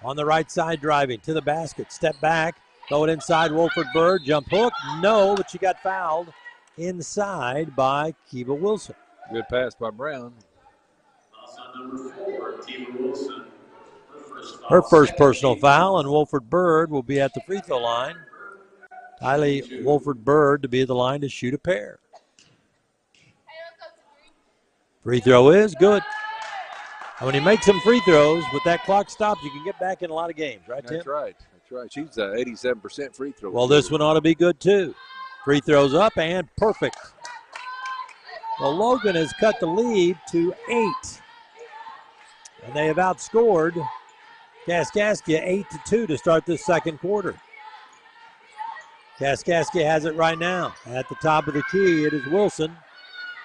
On the right side, driving to the basket. Step back. Throw it inside. Wolford Bird. Jump hook. No, but she got fouled inside by Kiva Wilson. Good pass by Brown. Her first personal foul, and Wolford Bird will be at the free throw line. Kylie Wolford Bird to be at the line to shoot a pair. Free throw is good. And when you make some free throws, with that clock stopped, you can get back in a lot of games, right, Tim? That's right. That's right. She's 87% free throw. Well, this one ought to be good, too. Free throws up and perfect. Well, Logan has cut the lead to 8. And they have outscored Kaskaskia 8-2 to start this second quarter. Kaskaskia has it right now. At the top of the key, it is Wilson.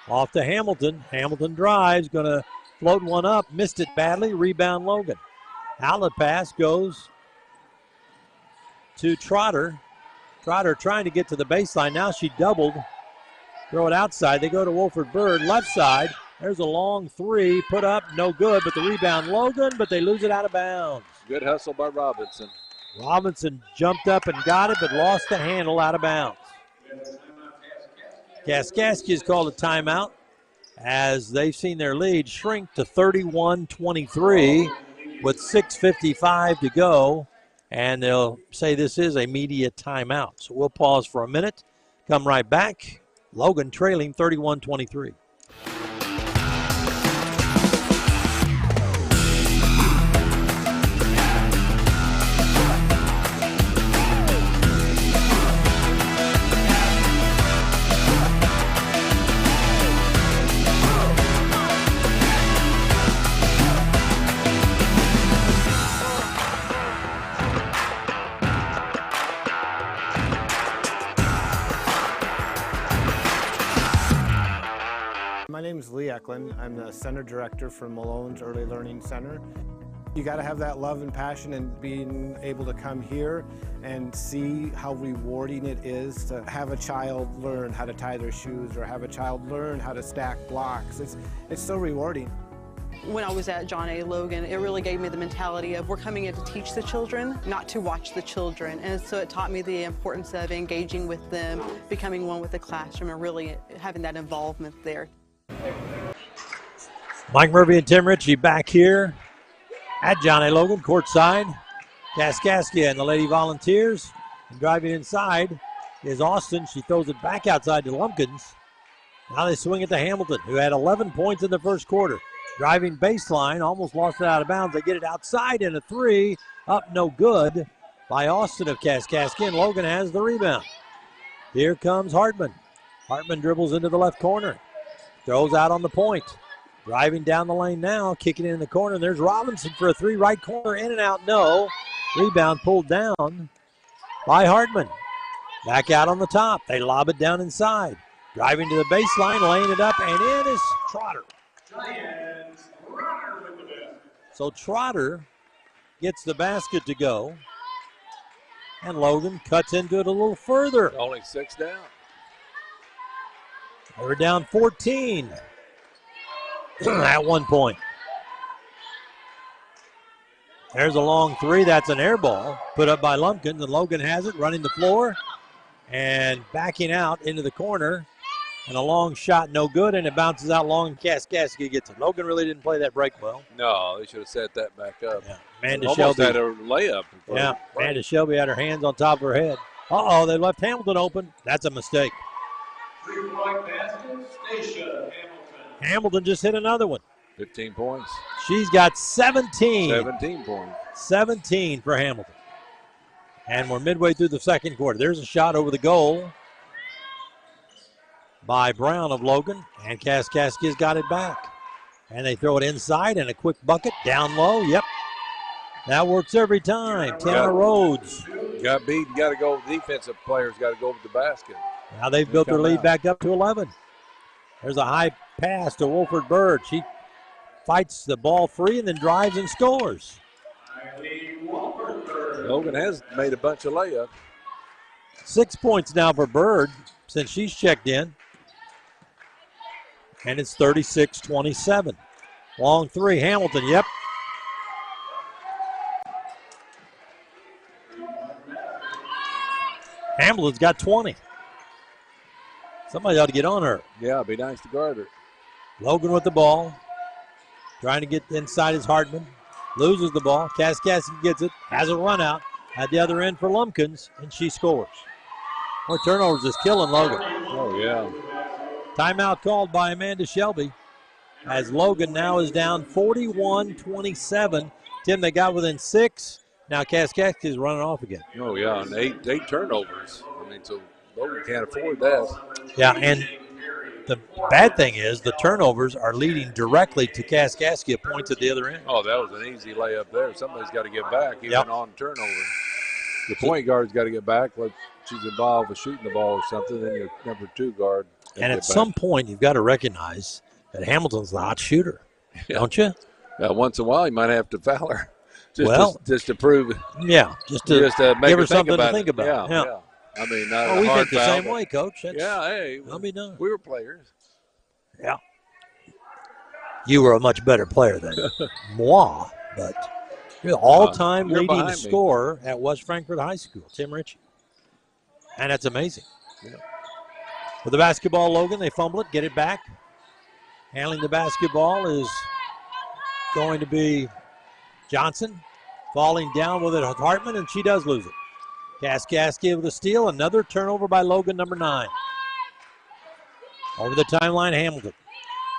Off to Hamilton. Hamilton drives, going to float one up. Missed it badly. Rebound Logan. Outlet pass goes to Trotter. Trotter trying to get to the baseline. Now she doubled. Throw it outside. They go to Wolford Bird. Left side. There's a long 3. Put up. No good. But the rebound Logan. But they lose it out of bounds. Good hustle by Robinson. Robinson jumped up and got it, but lost the handle out of bounds. Kaskaskia has called a timeout as they've seen their lead shrink to 31-23 with 6:55 to go, and they'll say this is a media timeout. So we'll pause for a minute, come right back. Logan trailing 31-23. Backlund. I'm the center director for Malone's Early Learning Center. You got to have that love and passion, and being able to come here and see how rewarding it is to have a child learn how to tie their shoes or have a child learn how to stack blocks. It's so rewarding. When I was at John A. Logan, it really gave me the mentality of we're coming in to teach the children, not to watch the children. And so it taught me the importance of engaging with them, becoming one with the classroom, and really having that involvement there. Mike Murphy and Tim Ritchie back here at John A. Logan, courtside. Kaskaskia and the Lady Volunteers. And driving inside is Austin. She throws it back outside to Lumpkins. Now they swing it to Hamilton, who had 11 points in the first quarter. Driving baseline, almost lost it out of bounds. They get it outside in a three. Up no good by Austin of Kaskaskia, and Logan has the rebound. Here comes Hartman. Hartman dribbles into the left corner. Throws out on the point. Driving down the lane now, kicking it in the corner. There's Robinson for a three, right corner, in and out, no. Rebound pulled down by Hartman. Back out on the top. They lob it down inside. Driving to the baseline, laying it up, and in is Trotter. So Trotter gets the basket to go, and Logan cuts into it a little further. Only 6 down. They were down 14 at one point. There's a long three. That's an air ball put up by Lumpkins, and Logan has it, running the floor and backing out into the corner. And a long shot, no good, and it bounces out long, and Kaskaskia gets it. Logan really didn't play that break well. No, they should have set that back up. Yeah. Amanda Almost Shelby had a layup. Yeah, Amanda Shelby had her hands on top of her head. Uh-oh, they left Hamilton open. That's a mistake. 3-point basket, Stacia Hamilton. Hamilton just hit another one. 15 points. She's got 17. 17 points. 17 for Hamilton. And we're midway through the second quarter. There's a shot over the goal by Brown of Logan, and Kaskaskia's got it back. And they throw it inside, and a quick bucket down low. Yep, that works every time. Tiana Rhodes. Got beat. You got to go. Defensive players got to go with the basket. Now they've built their lead back up to 11. There's a high pass to Wolford Bird. She fights the ball free and then drives and scores. Logan has made a bunch of layups. 6 points now for Bird since she's checked in. And it's 36-27. Long three, Hamilton, yep. Hamilton's got 20. Somebody ought to get on her. Yeah, it'd be nice to guard her. Logan with the ball. Trying to get inside is Hartman. Loses the ball. Kaskaskia gets it. Has a run out at the other end for Lumpkins, and she scores. More turnovers is killing Logan. Oh, yeah. Timeout called by Amanda Shelby as Logan now is down 41-27. Tim, they got within 6. Now Kaskaskia is running off again. Oh, yeah, and eight turnovers. I mean, so Logan can't afford that. Yeah, and the bad thing is the turnovers are leading directly to Kaskaskia points at the other end. Oh, that was an easy layup there. Somebody's got to get back, even on turnover. The point guard's got to get back. She's involved with shooting the ball or something, then your number 2 guard. And at some point, you've got to recognize that Hamilton's the hot shooter, don't you? Yeah, once in a while, you might have to foul her just to prove it. Yeah, just to make give her her something think to think about. Yeah. I mean, well, we think the same way, Coach. Hey, I'll be done. We were players. Yeah. You were a much better player than moi, but you're the all-time leading scorer at West Frankfort High School, Tim Ritchie. And that's amazing. Yeah. With the basketball, Logan, they fumble it, get it back. Handling the basketball is going to be Johnson. Falling down with it, Hartman, and she does lose it. Kaskaskia with a steal. Another turnover by Logan, number 9. Over the timeline, Hamilton.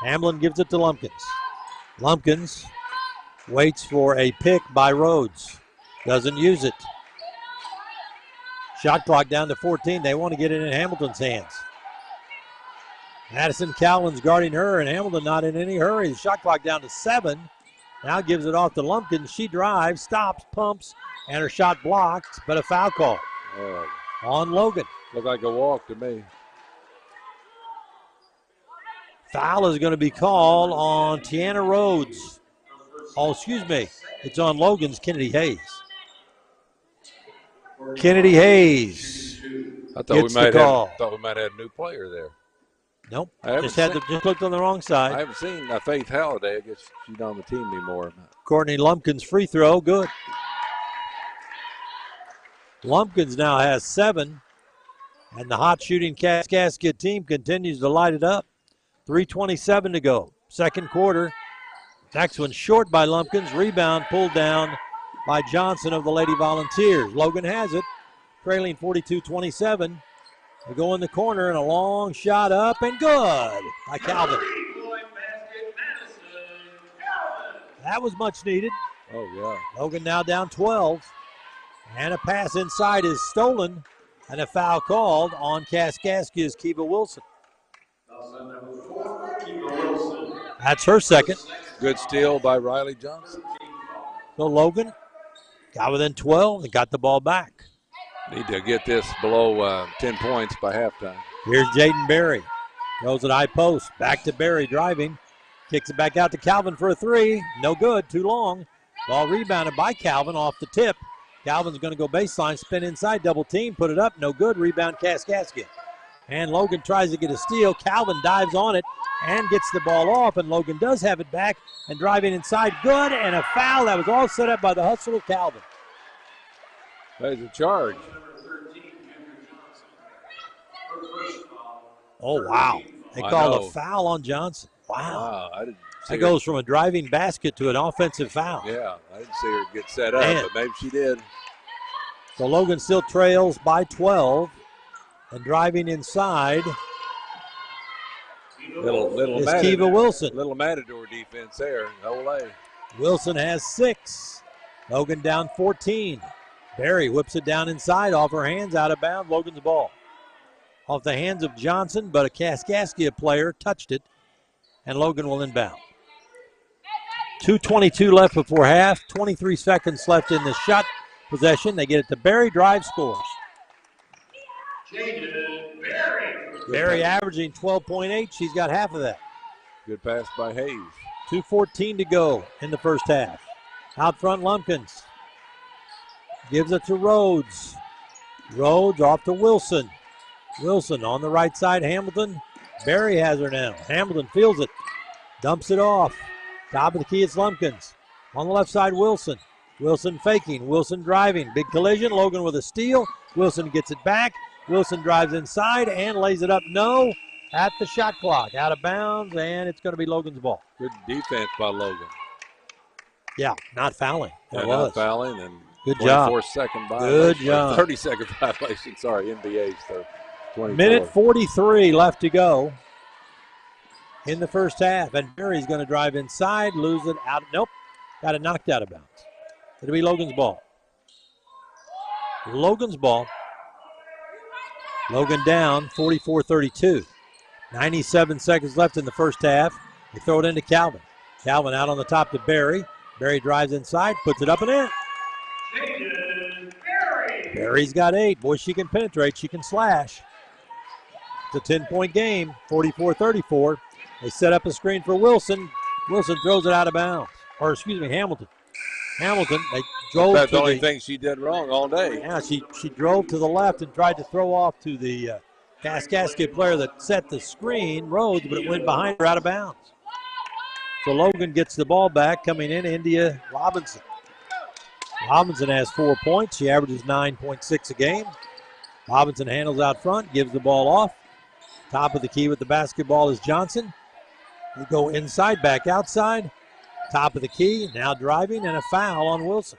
Hamlin gives it to Lumpkins. Lumpkins waits for a pick by Rhodes. Doesn't use it. Shot clock down to 14. They want to get it in Hamilton's hands. Madison Cowan's guarding her, and Hamilton not in any hurry. The shot clock down to 7. Now gives it off to Lumpkins. She drives, stops, pumps, and her shot blocked, but a foul call on Logan. Looked like a walk to me. Foul is going to be called on Tiana Rhodes. Oh, excuse me. It's on Logan's Kennedy Hayes. Kennedy Hayes gets the call. Thought we might have a new player there. Nope. Just looked on the wrong side. I haven't seen Faith Halliday. I guess she's not on the team anymore. Courtney Lumpkins free throw, good. Lumpkins now has 7, and the hot shooting Kaskaskia team continues to light it up. 3:27 to go. Second quarter. Next one short by Lumpkins. Rebound pulled down by Johnson of the Lady Volunteers. Logan has it, trailing 42-27. They go in the corner and a long shot up and good by Calvin. That was much needed. Oh, yeah. Logan now down 12. And a pass inside is stolen and a foul called on Kaskaskia's Kiva Wilson. That's her second. Good steal by Riley Johnson. So Logan got within 12 and got the ball back. Need to get this below 10 points by halftime. Here's Jaden Berry. Goes at high post. Back to Berry driving. Kicks it back out to Calvin for a 3. No good. Too long. Ball rebounded by Calvin off the tip. Calvin's going to go baseline. Spin inside. Double team. Put it up. No good. Rebound Kaskaskia. And Logan tries to get a steal. Calvin dives on it and gets the ball off. And Logan does have it back. And driving inside. Good. And a foul. That was all set up by the hustle of Calvin. There's a charge. Oh, wow. They called a foul on Johnson. Wow. I didn't see that goes from a driving basket to an offensive foul. Yeah, I didn't see her get set up, but maybe she did. So Logan still trails by 12. And driving inside is Kiva Wilson. Little Matador defense there. Ole. Wilson has 6. Logan down 14. Berry whips it down inside off her hands, out of bounds. Logan's ball. Off the hands of Johnson, but a Kaskaskia player touched it, and Logan will inbound. 2:22 left before half. 23 seconds left in the shot possession. They get it to Berry. Drive scores. Berry averaging 12.8. She's got half of that. Good pass by Hayes. 2:14 to go in the first half. Out front, Lumpkins. Gives it to Rhodes. Rhodes off to Wilson. Wilson on the right side, Hamilton. Berry has her now. Hamilton feels it. Dumps it off. Top of the key, it's Lumpkins. On the left side, Wilson. Wilson faking. Wilson driving. Big collision. Logan with a steal. Wilson gets it back. Wilson drives inside and lays it up. No. At the shot clock. Out of bounds, and it's going to be Logan's ball. Good defense by Logan. Yeah, not fouling. Not fouling, and good job. 24-second violation. Good job. 30-second violation. Sorry, NBA's 24. Minute 43 left to go in the first half. And Berry's going to drive inside, lose it out. Nope, got it knocked out of bounds. It'll be Logan's ball. Logan's ball. Logan down 44-32. 97 seconds left in the first half. They throw it into Calvin. Calvin out on the top to Berry. Berry drives inside, puts it up and in. Berry's got 8. Boy, she can penetrate. She can slash. It's a 10-point game, 44-34. They set up a screen for Wilson. Wilson throws it out of bounds. Or, excuse me, Hamilton. Hamilton, they drove That's to the only thing she did wrong all day. Yeah, she drove to the left and tried to throw off to the Kaskaskia player that set the screen, Rhodes, but it went behind her out of bounds. So Logan gets the ball back. Coming in, India Robinson. Robinson has 4 points. She averages 9.6 a game. Robinson handles out front, gives the ball off. Top of the key with the basketball is Johnson. They go inside, back outside. Top of the key, now driving, and a foul on Wilson.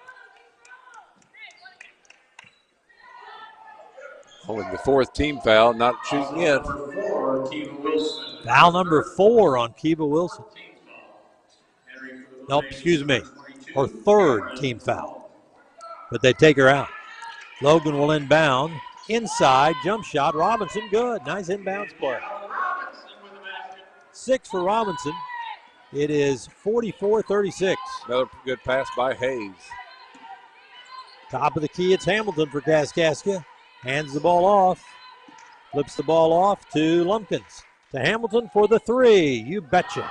Only the 4th team foul, not shooting yet. Foul number 4 on Kiva Wilson. Nope, excuse me. Her 3rd team foul. But they take her out. Logan will inbound. Inside, jump shot. Robinson, good. Nice inbounds play. 6 for Robinson. It is 44-36. Another good pass by Hayes. Top of the key, it's Hamilton for Kaskaskia. Hands the ball off. Flips the ball off to Lumpkins. to Hamilton for the three. You betcha.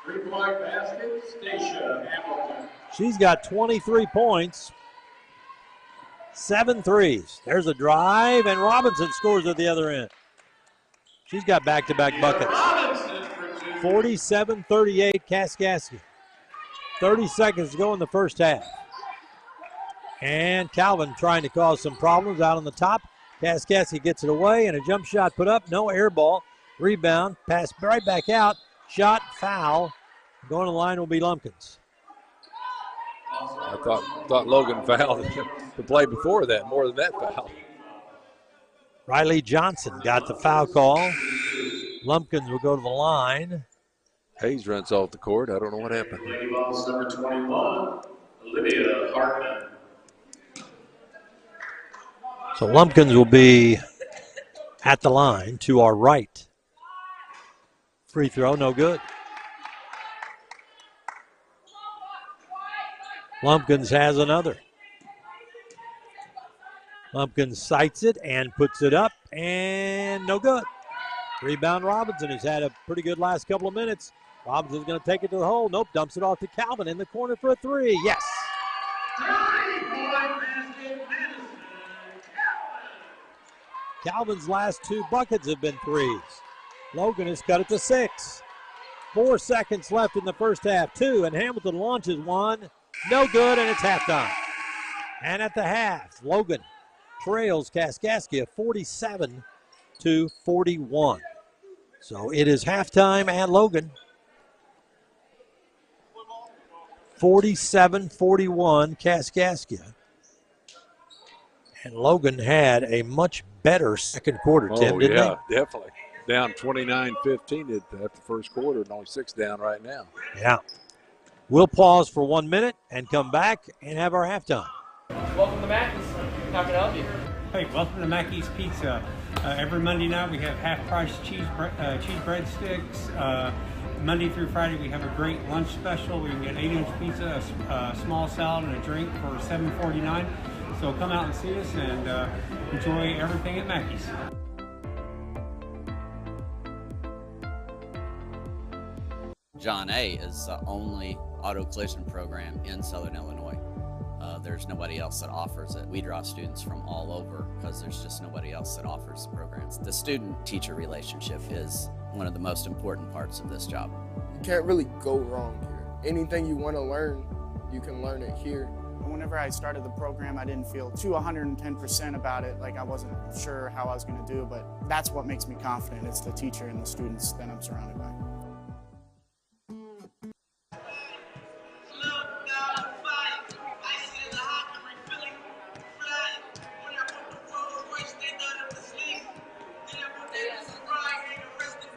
3-point basket, Stacia Hamilton. She's got 23 points, 7 threes. There's a drive, and Robinson scores at the other end. She's got back-to-back buckets. 47-38 Kaskaskia. 30 seconds to go in the first half. And Calvin trying to cause some problems out on the top. Kaskaskia gets it away, and a jump shot put up. No air ball. Rebound. Pass right back out. Shot, foul. Going to the line will be Lumpkins. I thought Logan fouled the play before that, more than that foul. Riley Johnson got the foul call. Lumpkins will go to the line. Hayes runs off the court. I don't know what happened. Lady Vols number 21, Olivia Hartman. So Lumpkins will be at the line to our right. Free throw, no good. Lumpkins has another. Lumpkins sights it and puts it up, and no good. Rebound Robinson, has had a pretty good last couple of minutes. Robinson's going to take it to the hole. Nope, dumps it off to Calvin in the corner for a three. Yes. 3-point basket, Madison. Calvin's last 2 buckets have been threes. Logan has cut it to 6. 4 seconds left in the first half. 2, and Hamilton launches one. No good, and it's halftime. And at the half, Logan trails Kaskaskia 47-41. So it is halftime at Logan. 47-41 Kaskaskia. And Logan had a much better second quarter, Tim, didn't yeah, definitely. Down 29-15 at the first quarter, and only 6 down right now. Yeah. We'll pause for 1 minute and come back and have our halftime. Welcome to Mackey's. How can I help you? Hey, welcome to Mackey's Pizza. Every Monday night we have half-price cheese breadsticks. Monday through Friday we have a great lunch special. We can get 8-inch pizza, a small salad, and a drink for $7.49. So come out and see us and enjoy everything at Mackey's. John A. is the only auto collision program in Southern Illinois. There's nobody else that offers it. We draw students from all over because there's just nobody else that offers the programs. The student-teacher relationship is one of the most important parts of this job. You can't really go wrong here. Anything you want to learn, you can learn it here. Whenever I started the program, I didn't feel too 110% about it. Like I wasn't sure how I was going to do, but that's what makes me confident. It's the teacher and the students that I'm surrounded by.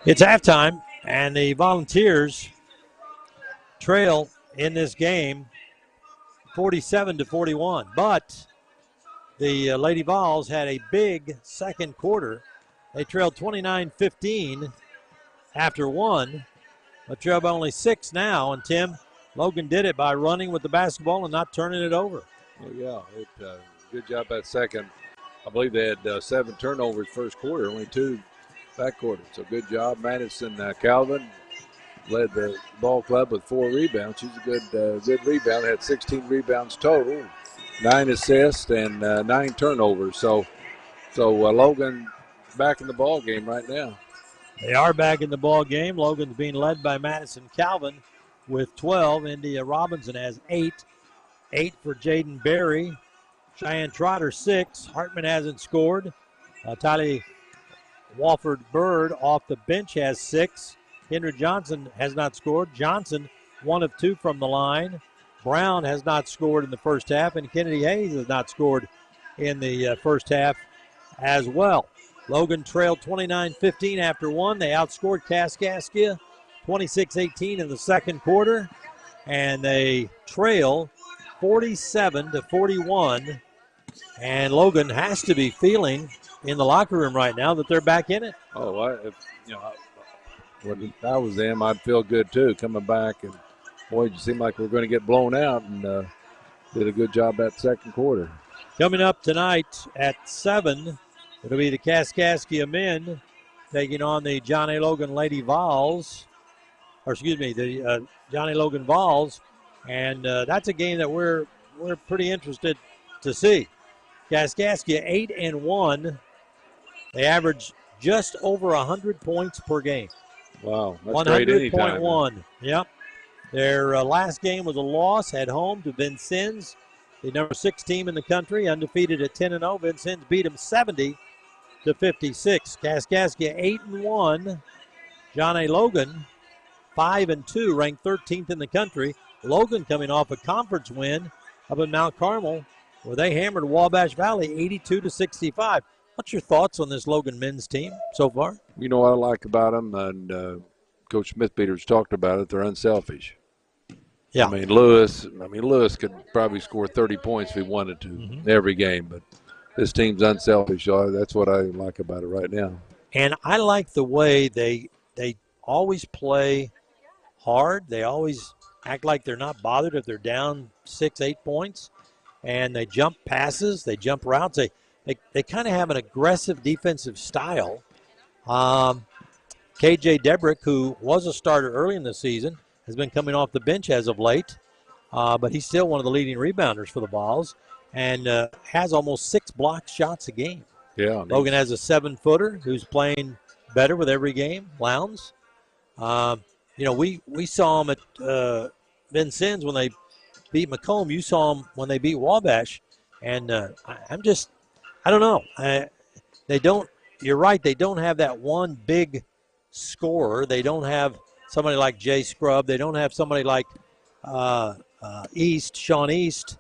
It's halftime, and the Volunteers trail in this game 47-41. But the Lady Vols had a big second quarter. They trailed 29-15 after 1, but trail by only 6 now. And Tim, Logan did it by running with the basketball and not turning it over. Oh, yeah, good job that second. I believe they had 7 turnovers first quarter, only 2 back quarter. So good job. Madison Calvin led the ball club with 4 rebounds. She's a good rebound. Had 16 rebounds total, 9 assists, and 9 turnovers. So Logan back in the ball game right now. They are back in the ball game. Logan's being led by Madison Calvin with 12. India Robinson has 8. 8 for Jaden Berry. Cheyenne Trotter 6. Hartman hasn't scored. Tylee Walford Bird off the bench has 6. Kendra Johnson has not scored. Johnson 1 of 2 from the line. Brown has not scored in the first half, and Kennedy Hayes has not scored in the first half as well. Logan trailed 29-15 after 1. They outscored Kaskaskia 26-18 in the second quarter, and they trail 47-41. And Logan has to be feeling in the locker room right now that they're back in it. Oh, when I was them, I'd feel good too, coming back. And boy, it seemed like we were going to get blown out, and did a good job that second quarter. Coming up tonight at 7, it'll be the Kaskaskia men taking on the John A. Logan Lady Vols, the John A. Logan Vols, and that's a game that we're pretty interested to see. Kaskaskia 8-1. They average just over 100 points per game. Wow, that's great anytime. 100.1. Yep. Their last game was a loss at home to Vincennes, the number 6 team in the country, undefeated at 10-0. Vincennes beat them 70-56. Kaskaskia 8-1. John A. Logan 5-2, ranked 13th in the country. Logan coming off a conference win up in Mount Carmel, where they hammered Wabash Valley 82-65. What's your thoughts on this Logan men's team so far? You know what I like about them, and Coach Smithpeter's talked about it. They're unselfish. Yeah. I mean, Lewis could probably score 30 points if he wanted to every game, but this team's unselfish. So that's what I like about it right now. And I like the way they always play hard. They always act like they're not bothered if they're down 6-8 points, and they jump passes, they jump routes. They kind of have an aggressive defensive style. KJ Debrick, who was a starter early in the season, has been coming off the bench as of late, but he's still one of the leading rebounders for the Vols and has almost 6 blocked shots a game. Yeah. Logan has a 7-footer who's playing better with every game, Lowndes. We saw him at Vincennes when they beat Macomb. You saw him when they beat Wabash. And I don't know. You're right, they don't have that one big scorer. They don't have somebody like Jay Scrub. They don't have somebody like Sean East.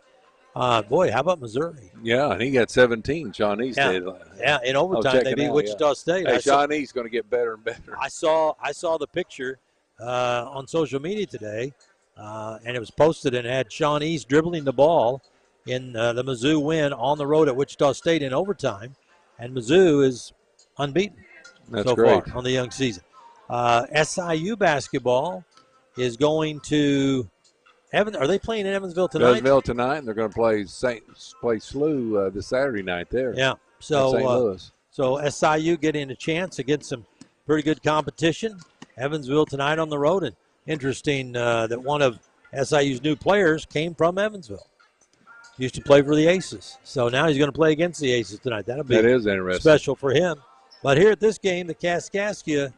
Boy, how about Missouri? Yeah, and he got 17, Sean East did. Yeah, in overtime they beat Wichita State. Hey, Sean East's going to get better and better. I saw the picture on social media today, and it was posted and had Sean East dribbling the ball in the Mizzou win on the road at Wichita State in overtime, and Mizzou is unbeaten so far on the young season. SIU basketball is going to Are they playing in Evansville tonight? Evansville tonight, and they're going to play SLU this Saturday night there. Yeah, so St. Louis. So SIU getting a chance against some pretty good competition. Evansville tonight on the road, and interesting that one of SIU's new players came from Evansville. Used to play for the Aces, so now he's going to play against the Aces tonight. That is interesting. Special for him. But here at this game, the Kaskaskia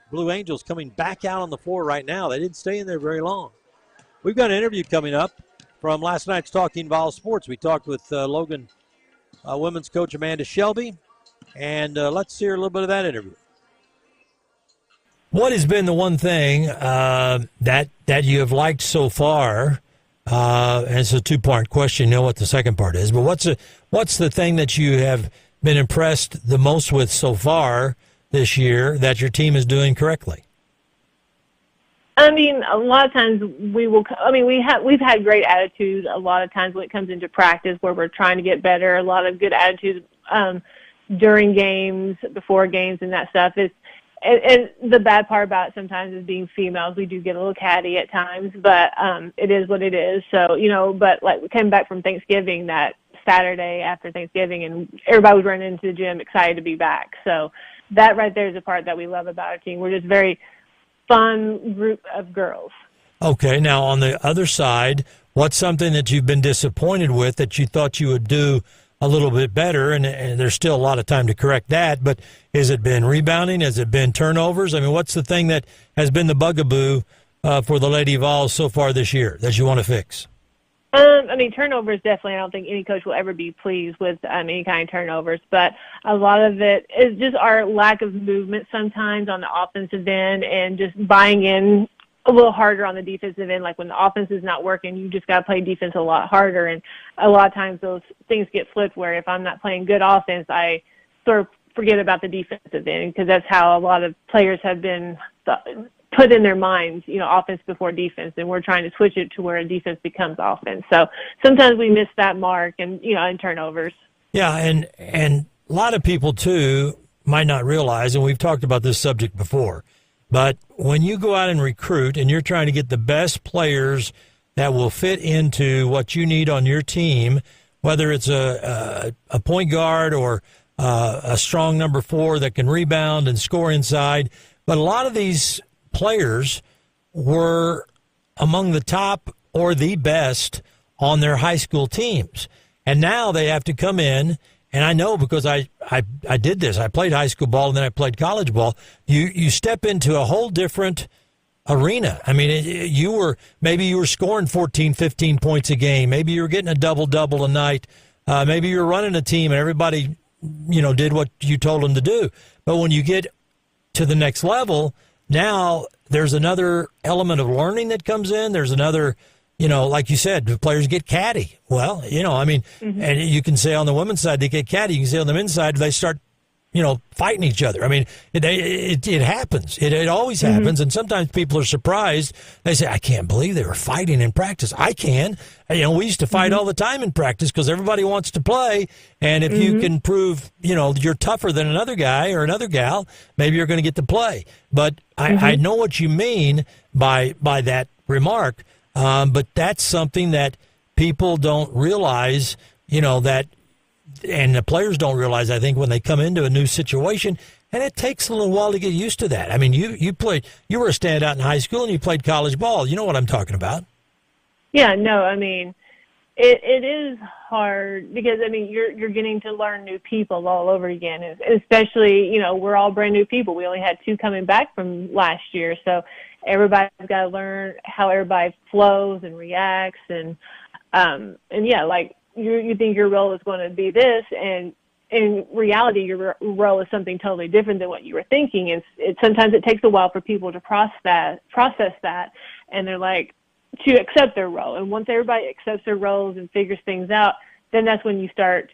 Blue Angels coming back out on the floor right now. They didn't stay in there very long. We've got an interview coming up from last night's Talking Vol Sports. We talked with Logan women's coach Amanda Shelby, and let's hear a little bit of that interview. What has been the one thing that you have liked so far? And it's a two-part question. You know what the second part is, but what's the thing that you have been impressed the most with so far this year that your team is doing correctly? I mean, a lot of times we've had great attitudes a lot of times when it comes into practice where we're trying to get better. A lot of good attitudes during games, before games, and that stuff. And the bad part about it sometimes is being females. We do get a little catty at times, but it is what it is. So, but like we came back from Thanksgiving that Saturday after Thanksgiving, and everybody was running into the gym excited to be back. So that right there is the part that we love about our team. We're just very fun group of girls. Okay, now on the other side, what's something that you've been disappointed with that you thought you would do a little bit better, and there's still a lot of time to correct that, but has it been rebounding? Has it been turnovers? I mean, what's the thing that has been the bugaboo for the Lady Vols so far this year that you want to fix? Turnovers definitely. I don't think any coach will ever be pleased with any kind of turnovers, but a lot of it is just our lack of movement sometimes on the offensive end and just buying in a little harder on the defensive end. Like when the offense is not working, you just got to play defense a lot harder, and a lot of times those things get flipped where if I'm not playing good offense, I sort of forget about the defensive end because that's how a lot of players have been put in their minds, offense before defense, and we're trying to switch it to where defense becomes offense. So sometimes we miss that mark and, in turnovers. Yeah, and a lot of people, too, might not realize, and we've talked about this subject before, but when you go out and recruit and you're trying to get the best players that will fit into what you need on your team, whether it's a point guard or a strong number 4 that can rebound and score inside. But a lot of these players were among the top or the best on their high school teams. And now they have to come in, and I know because I did this. I played high school ball and then I played college ball. You step into a whole different arena. I mean, maybe you were scoring 14, 15 points a game. Maybe you were getting a double-double a night. Maybe you were running a team and everybody, did what you told them to do. But when you get to the next level, now there's another element of learning that comes in. There's another, like you said, the players get catty. Well, and you can say on the women's side they get catty. You can say on the men's side they start, fighting each other. I mean, it happens. It always happens. And sometimes people are surprised. They say, I can't believe they were fighting in practice. I can. We used to fight all the time in practice because everybody wants to play. And if you can prove, you're tougher than another guy or another gal, maybe you're going to get to play. But I know what you mean by that remark. But that's something that people don't realize, that, and the players don't realize, I think, when they come into a new situation, and it takes a little while to get used to that. I mean, you were a standout in high school and you played college ball. You know what I'm talking about. Yeah, no, I mean, it is hard because, you're getting to learn new people all over again, especially, we're all brand new people. We only had 2 coming back from last year, so everybody's got to learn how everybody flows and reacts, and yeah, like you think your role is going to be this, and in reality, your role is something totally different than what you were thinking. Sometimes it takes a while for people to process that, and they're like, to accept their role. And once everybody accepts their roles and figures things out, then that's when you start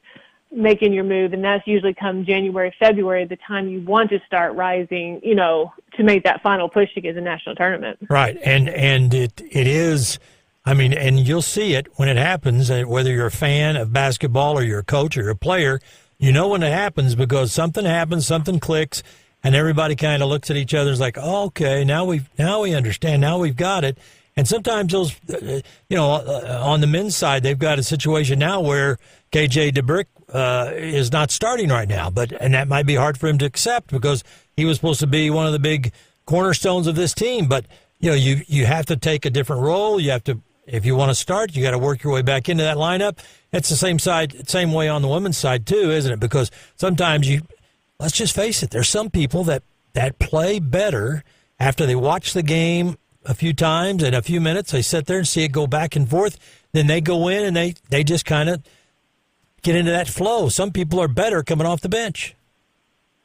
making your move. And that's usually come January, February, the time you want to start rising, to make that final push to get to the national tournament. Right. And it is, and you'll see it when it happens, whether you're a fan of basketball or you're a coach or you're a player, when it happens because something happens, something clicks, and everybody kind of looks at each other and is like, oh, okay, now we understand, now we've got it. And sometimes those, on the men's side, they've got a situation now where KJ DeBrick is not starting right now, and that might be hard for him to accept because he was supposed to be one of the big cornerstones of this team. But you have to take a different role. You have to, if you want to start, you got to work your way back into that lineup. It's the same way on the women's side too, isn't it? Because sometimes let's just face it, there's some people that play better after they watch the game a few times and a few minutes. They sit there and see it go back and forth. Then they go in and they just kind of get into that flow. Some people are better coming off the bench.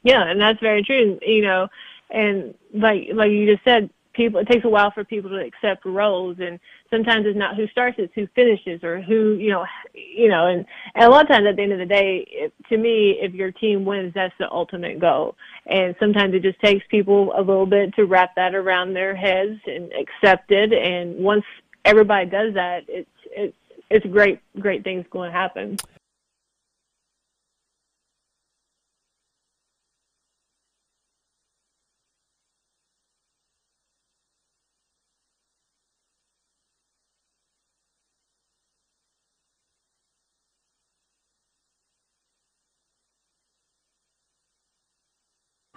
Yeah, and that's very true. And like you just said, it takes a while for people to accept roles, and sometimes it's not who starts, it's who finishes or who, and a lot of times at the end of the day, to me, if your team wins, that's the ultimate goal. And sometimes it just takes people a little bit to wrap that around their heads and accept it. And once everybody does that, it's great things going to happen.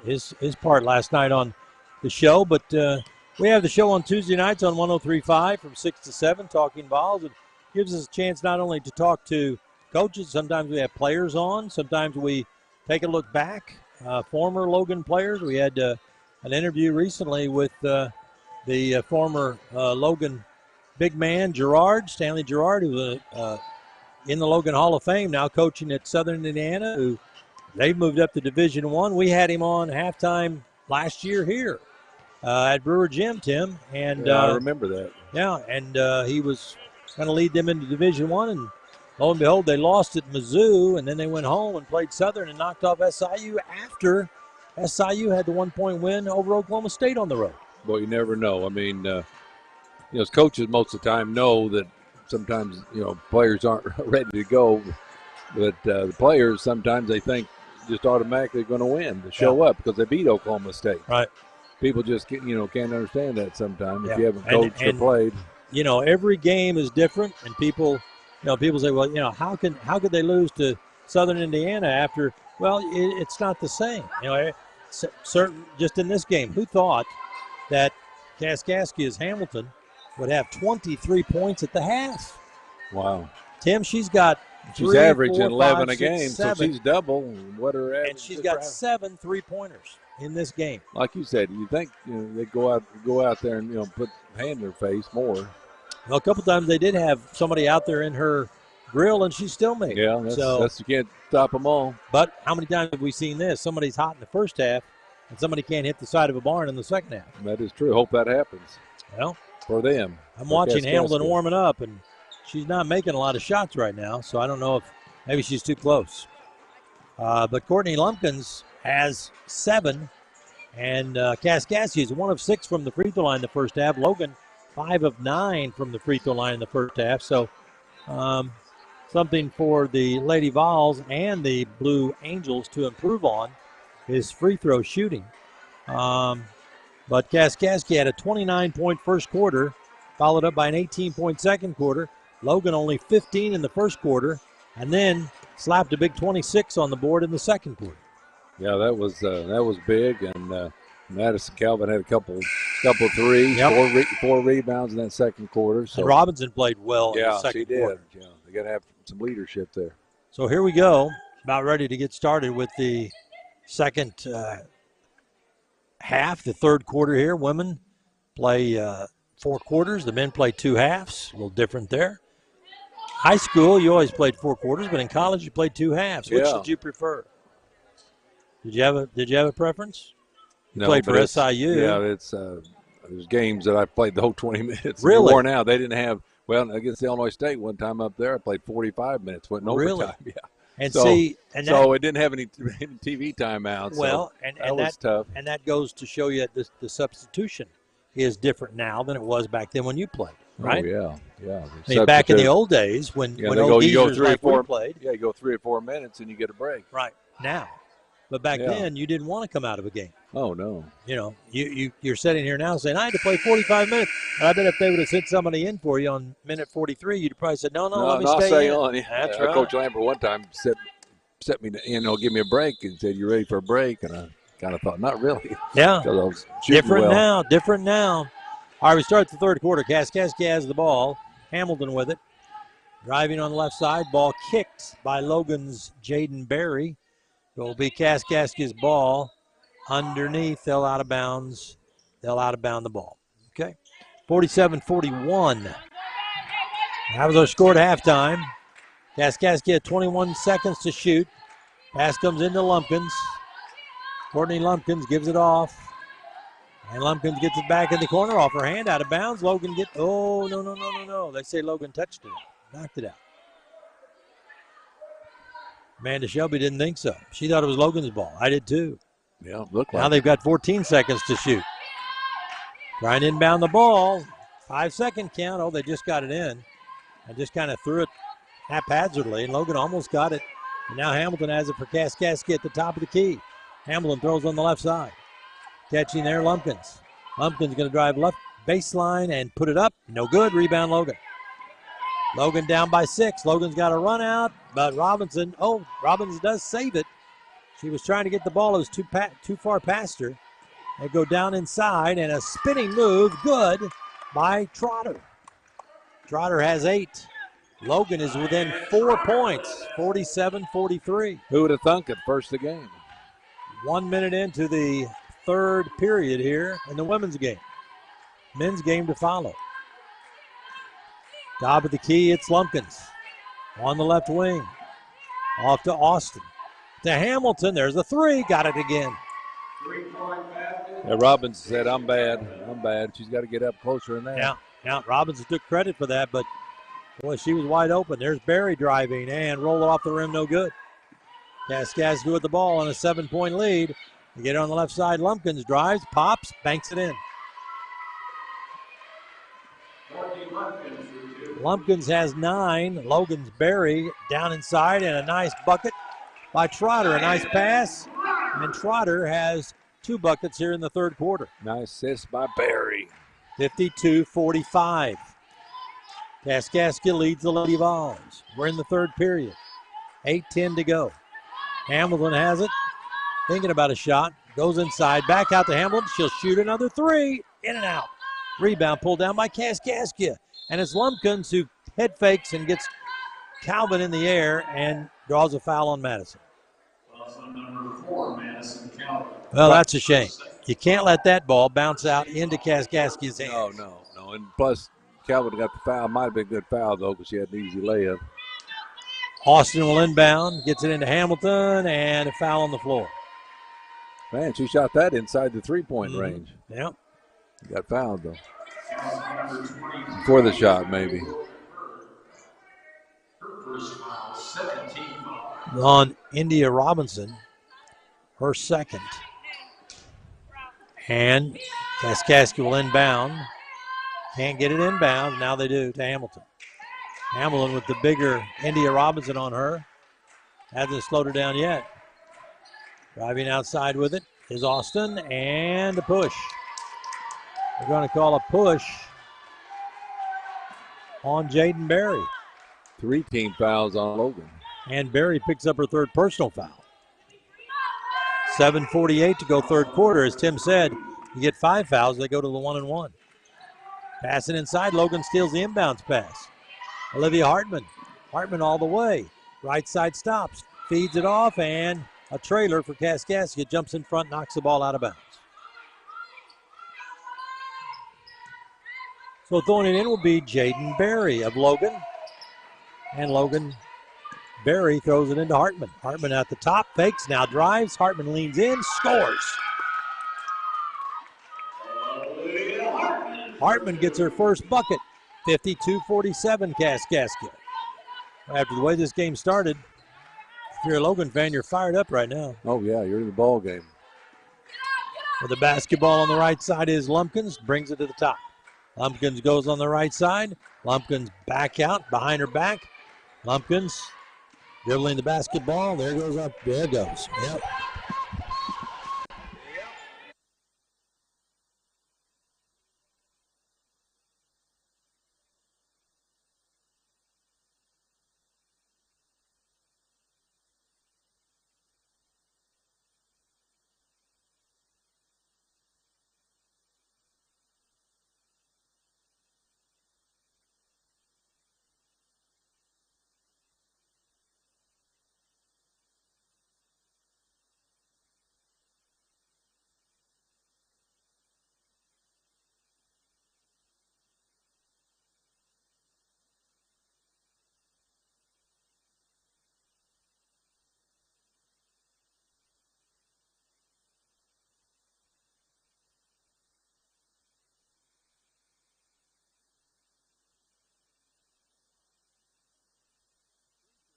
His part last night on the show, but we have the show on Tuesday nights on 103.5 from 6 to 7, Talking Vols. It gives us a chance not only to talk to coaches, sometimes we have players on, sometimes we take a look back, former Logan players. We had an interview recently with the former Logan big man, Stanley Gerard, who was in the Logan Hall of Fame, now coaching at Southern Indiana, who they've moved up to Division I. We had him on halftime last year here at Brewer Gym, Tim. And I remember that. Yeah, and he was going to lead them into Division I. And lo and behold, they lost at Mizzou, and then they went home and played Southern and knocked off SIU after SIU had the 1-point win over Oklahoma State on the road. Well, you never know. As coaches most of the time know that sometimes, players aren't ready to go. But the players, sometimes they think just automatically going to win, to show up because they beat Oklahoma State. Right. People just can't understand that sometimes if you haven't coached or played. Every game is different, and people say, well, how could they lose to Southern Indiana after Well, it's not the same. Certain just in this game, who thought that Kaskaskia's Hamilton would have 23 points at the half? Wow. Tim, she's got She's averaging 11 a game, so she's double what her average. And she's got 7 3-pointers in this game. Like you said, you think they go out there and put hand in their face more. Well, a couple times they did have somebody out there in her grill, and she still made it. Yeah, that's you can't stop them all. But how many times have we seen this? Somebody's hot in the first half, and somebody can't hit the side of a barn in the second half. That is true. Hope that happens. Well, for them. I'm watching Hamilton warming up, and she's not making a lot of shots right now, so I don't know if maybe she's too close. But Courtney Lumpkins has 7, and Kaskaskia is 1 of 6 from the free throw line in the first half. Logan, 5 of 9 from the free throw line in the first half. So something for the Lady Vols and the Blue Angels to improve on is free throw shooting. But Kaskaskia had a 29-point first quarter, followed up by an 18-point second quarter. Logan only 15 in the first quarter, and then slapped a big 26 on the board in the second quarter. Yeah, that was big, and Madison Calvin had a couple threes, 4 rebounds in that second quarter. So and Robinson played well in the second quarter. Yeah, they got to have some leadership there. So here we go, about ready to get started with the second half, the third quarter here. Women play 4 quarters. The men play 2 halves. A little different there. High school, you always played 4 quarters, but in college, you played 2 halves. Which did you prefer? Did you have a preference? You played for SIU. Yeah, there's games that I played the whole 20 minutes. Really? Worn out. They didn't have. Well, against Illinois State one time up there, I played 45 minutes. Went in overtime. Yeah. And so it didn't have any TV timeouts. Well, so and that was tough. And that goes to show you that the substitution is different now than it was back then when you played, right? Oh, yeah. I mean, back in the old days when you go 3 or 4 played. Yeah, you go 3 or 4 minutes and you get a break. Right now, but back then you didn't want to come out of a game. Oh no. You're sitting here now saying I had to play 45 minutes. And I bet if they would have sent somebody in for you on minute 43, you'd probably said no, let me stay in. On. That's right. Coach Lambert one time set me, give me a break and said, "You ready for a break?" And I kind of thought, not really. Yeah. Because I was shooting Different now. All right, we start the third quarter. Kaskaskia has the ball. Hamilton with it. Driving on the left side. Ball kicked by Logan's Jaden Berry. It will be Kaskaskia's ball underneath. They'll out of bounds. They'll out of bound the ball. Okay. 47-41. That was our score at halftime. Kaskaskia 21 seconds to shoot. Pass comes into Lumpkins. Courtney Lumpkins gives it off. And Lumpkins gets it back in the corner off her hand, out of bounds. Logan no. They say Logan touched it. Knocked it out. Amanda Shelby didn't think so. She thought it was Logan's ball. I did too. Yeah, look like now they've got 14 seconds to shoot. Trying to inbound the ball. 5-second count. Oh, they just got it in. I just kind of threw it haphazardly, and Logan almost got it. And now Hamilton has it for Kaskaskia at the top of the key. Hamilton throws on the left side. Catching there, Lumpkins. Lumpkins going to drive left baseline and put it up. No good. Rebound, Logan. Logan down by 6. Logan's got a run out, but Robinson does save it. She was trying to get the ball. It was too far past her. They go down inside, and a spinning move. Good by Trotter. Trotter has 8. Logan is within 4 points, 47-43. Who would have thunk it first of the game? 1 minute into the third period here in the women's game. Men's game to follow. Top of the key, it's Lumpkins. On the left wing. Off to Austin. To Hamilton, there's a 3. Got it again. Yeah, Robbins said, I'm bad. She's got to get up closer than that. Yeah, Robinson took credit for that, but boy, she was wide open. There's Berry driving and roll it off the rim, no good. Kaskaskia with the ball on a 7-point lead. They get it on the left side. Lumpkins drives, pops, banks it in. Lumpkins has 9. Logan's Berry down inside, and a nice bucket by Trotter. A nice pass, and Trotter has 2 buckets here in the third quarter. Nice assist by Berry. 52-45. Kaskaskia leads the Lady Vols. We're in the third period. 8:10 to go. Hamilton has it. Thinking about a shot. Goes inside. Back out to Hamilton. She'll shoot another three. In and out. Rebound pulled down by Kaskaskia. And it's Lumpkins who head fakes and gets Calvin in the air and draws a foul on Madison. Number 4, Madison Calvin. Well, that's a shame. You can't let that ball bounce out into Kaskaskia's hands. No. And plus, Calvin got the foul. Might have been a good foul, though, because she had an easy layup. Austin will inbound, gets it into Hamilton, and a foul on the floor. Man, she shot that inside the three-point range. Yeah. Got fouled, though. Before the shot, maybe. Her first foul, 17 foul. On India Robinson, her second. And Kaskaskia will inbound. Can't get it inbound. Now they do to Hamilton. Hamilton with the bigger India Robinson on her. Hasn't slowed her down yet. Driving outside with it is Austin, and a push. We're going to call a push on Jaden Berry. 3 team fouls on Logan. And Berry picks up her third personal foul. 7:48 to go third quarter. As Tim said, you get 5 fouls, they go to the 1-and-1. Passing inside, Logan steals the inbounds pass. Olivia Hartman. Hartman all the way. Right side stops, feeds it off, and a trailer for Kaskaskia. Jumps in front, knocks the ball out of bounds. So throwing it in will be Jaden Berry of Logan. And Logan Berry throws it into Hartman. Hartman at the top, fakes, now drives. Hartman leans in, scores. Hartman gets her first bucket. 52-47 Kaskaskia. After the way this game started, if you're a Logan fan, you're fired up right now. Oh, yeah, you're in the ball game. With the basketball on the right side is Lumpkins, brings it to the top. Lumpkins goes on the right side. Lumpkins back out, behind her back. Lumpkins dribbling the basketball. There goes up. There it goes. Yep.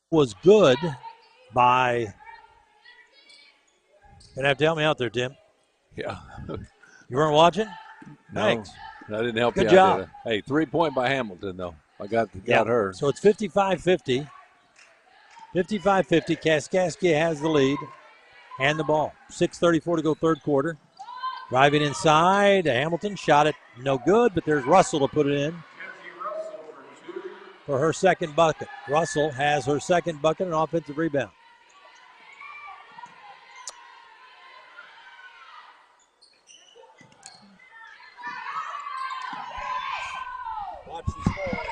Was good by, gonna have to help me out there, Tim. Yeah. You weren't watching? No, Thanks. I didn't help Good you job. out there. Hey, 3-point by Hamilton, though. I got her. So it's 55-50. 55-50. Kaskaskia has the lead and the ball. 6:34 to go third quarter. Driving inside. Hamilton shot it no good, but there's Russell to put it in for her second bucket. Russell has her second bucket, an offensive rebound. Watch the score.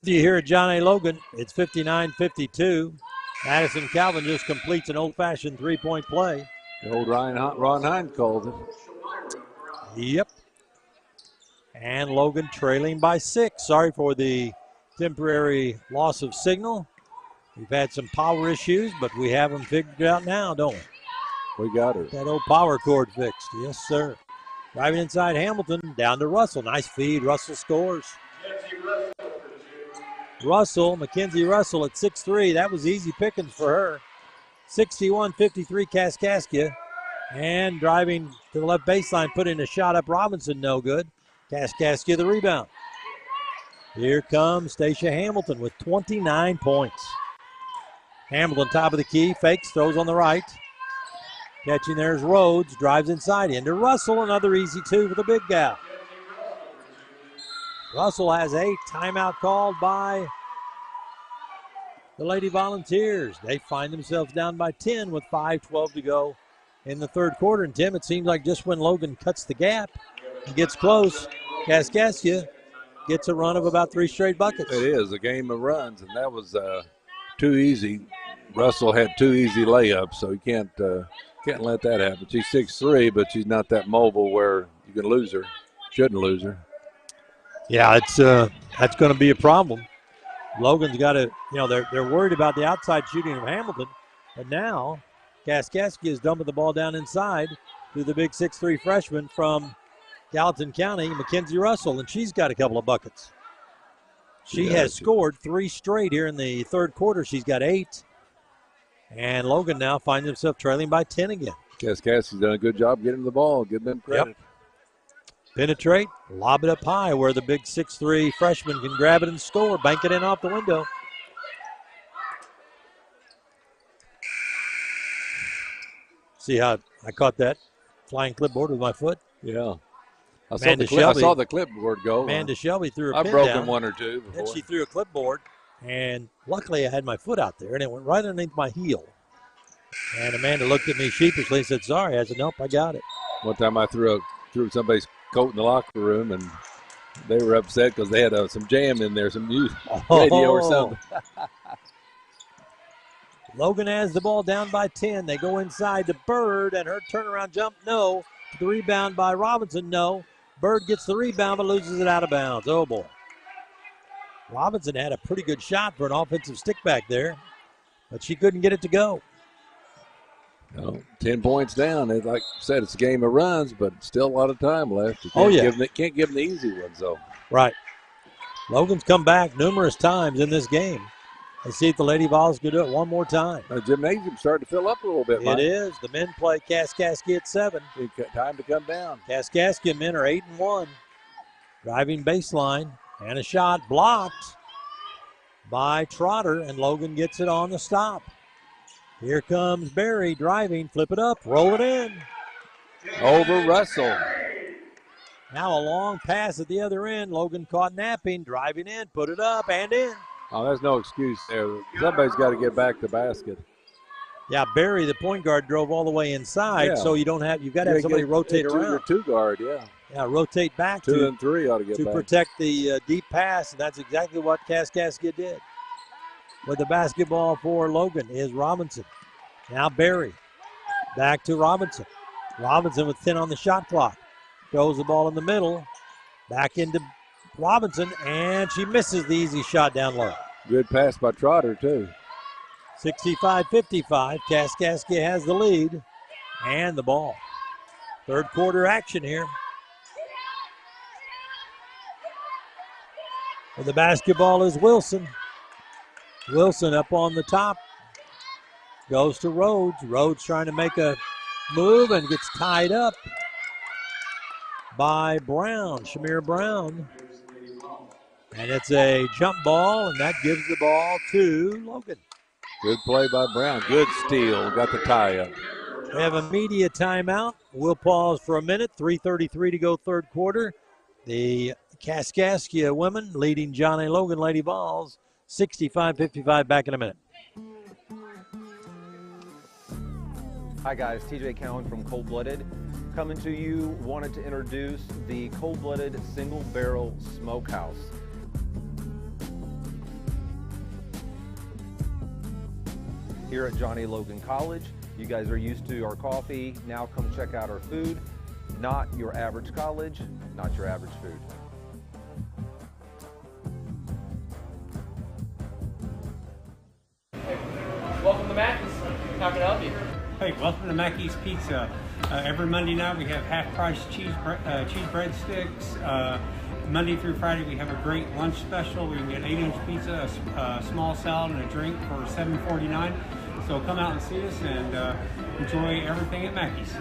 You hear it, John A. Logan. It's 59-52. Madison Calvin just completes an old-fashioned three-point play. The old Ron Hine called it. Yep. And Logan trailing by 6. Sorry for the temporary loss of signal. We've had some power issues, but we have them figured out now, don't we? We got her. That old power cord fixed. Yes, sir. Driving inside Hamilton, down to Russell. Nice feed. Russell scores. Mackenzie Russell at 6'3". That was easy pickings for her. 61-53 Kaskaskia. And driving to the left baseline, putting a shot up Robinson, no good. Kaskaskia the rebound. Here comes Stacia Hamilton with 29 points. Hamilton top of the key, fakes, throws on the right. Catching there's Rhodes, drives inside into Russell, another easy two for the big gal. Russell has 8, timeout called by the Lady Volunteers. They find themselves down by 10 with 5:12 to go in the third quarter. And Tim, it seems like just when Logan cuts the gap and gets close, Kaskaskia gets a run of about 3 straight buckets. It is a game of runs, and that was too easy. Russell had 2 easy layups, so you can't let that happen. She's 6'3", but she's not that mobile where you can lose her. Shouldn't lose her. Yeah, it's that's going to be a problem. Logan's got to, they're worried about the outside shooting of Hamilton, but now Kaskaskia is dumping the ball down inside to the big 6'3" freshman from Gallatin County, Mackenzie Russell, and she's got a couple of buckets. She has scored 3 straight here in the third quarter. She's got 8. And Logan now finds himself trailing by 10 again. Kaskaskia's done a good job getting the ball. Give them credit. Yep. Penetrate, lob it up high where the big 6'3" freshman can grab it and score. Bank it in off the window. See how I caught that flying clipboard with my foot? Yeah. I Shelby, saw the clipboard go. Amanda Shelby threw a I've pin broken down, one or two before. Then she threw a clipboard, and luckily I had my foot out there, and it went right underneath my heel. And Amanda looked at me sheepishly and said, sorry. I said, nope, I got it. One time I threw somebody's coat in the locker room, and they were upset because they had some jam in there, some music, radio or something. Logan has the ball down by 10. They go inside to Bird, and her turnaround jump, no. The rebound by Robinson, no. Bird gets the rebound but loses it out of bounds. Oh, boy. Robinson had a pretty good shot for an offensive stick back there, but she couldn't get it to go. 10 points down. Like I said, it's a game of runs, but still a lot of time left. You can't give them the easy ones, though. Right. Logan's come back numerous times in this game. Let's see if the Lady Vols can do it one more time. The gymnasium's starting to fill up a little bit, Mike. It is. The men play Kaskaskia at 7. Time to come down. Kaskaskia men are 8-1. Driving baseline and a shot blocked by Trotter, and Logan gets it on the stop. Here comes Barry driving, flip it up, roll it in. Over Russell. Now a long pass at the other end. Logan caught napping, driving in, put it up and in. Oh, there's no excuse there. Somebody's got to get back to basket. Yeah, Barry, the point guard, drove all the way inside, so you've got to have somebody rotate around. Your 2 guard, yeah. Yeah, rotate back 2 and 3 ought to get to back. Protect the deep pass, and that's exactly what Kaskaskia did. With the basketball for Logan is Robinson. Now Barry. Back to Robinson. Robinson with 10 on the shot clock. Throws the ball in the middle. Back into Robinson, and she misses the easy shot down low. Good pass by Trotter, too. 65-55. Kaskaskia has the lead and the ball. Third quarter action here. And the basketball is Wilson. Wilson up on the top. Goes to Rhodes. Rhodes trying to make a move and gets tied up by Brown, Shamir Brown. And it's a jump ball, and that gives the ball to Logan. Good play by Brown. Good steal. Got the tie up. We have a media timeout. We'll pause for a minute. 3:33 to go third quarter. The Kaskaskia women leading John A. Logan Lady Vols 65-55. Back in a minute. Hi guys, TJ Cowan from Cold Blooded. Coming to you, wanted to introduce the Cold Blooded Single Barrel Smokehouse. Here at Johnny Logan College, you guys are used to our coffee. Now come check out our food. Not your average college, not your average food. Welcome to Mackey's Pizza. Every Monday night we have half-price cheese breadsticks. Monday through Friday we have a great lunch special. We can get 8-inch pizza, a small salad, and a drink for $7.49. So come out and see us and enjoy everything at Mackey's.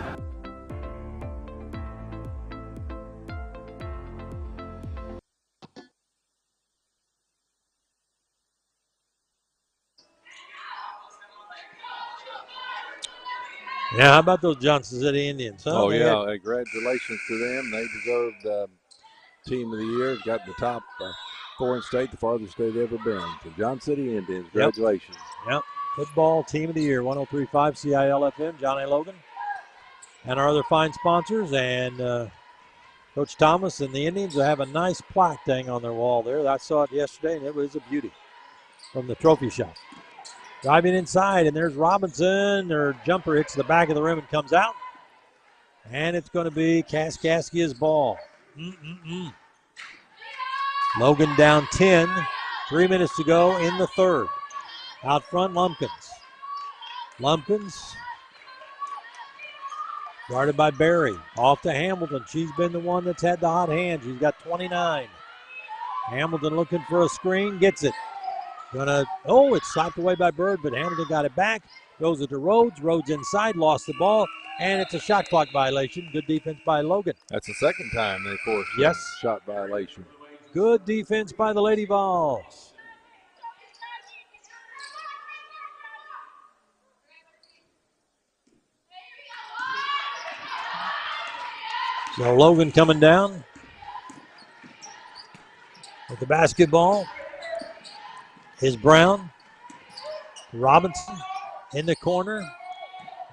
Yeah, how about those Johnson City Indians? Huh? Oh, yeah. Congratulations to them. They deserved Team of the Year. Got the top 4 in state, the farthest they've ever been. So Johnson City Indians, congratulations. Yep. Football Team of the Year, 103.5 CIL-FM, John A. Logan. And our other fine sponsors. And Coach Thomas and the Indians will have a nice plaque thing on their wall there. I saw it yesterday, and it was a beauty from the trophy shop. Driving inside, and there's Robinson. Their jumper hits the back of the rim and comes out. And it's going to be Kaskaskia's ball. Logan down 10. 3 minutes to go in the third. Out front, Lumpkins. Guarded by Barry. Off to Hamilton. She's been the one that's had the hot hand. She's got 29. Hamilton looking for a screen. Gets it. It's slapped away by Bird, but Hamilton got it back. Goes it to Rhodes. Rhodes inside, lost the ball, and it's a shot clock violation. Good defense by Logan. That's the second time they forced a shot violation. Good defense by the Lady Vols. So Logan coming down with the basketball is Brown. Robinson in the corner,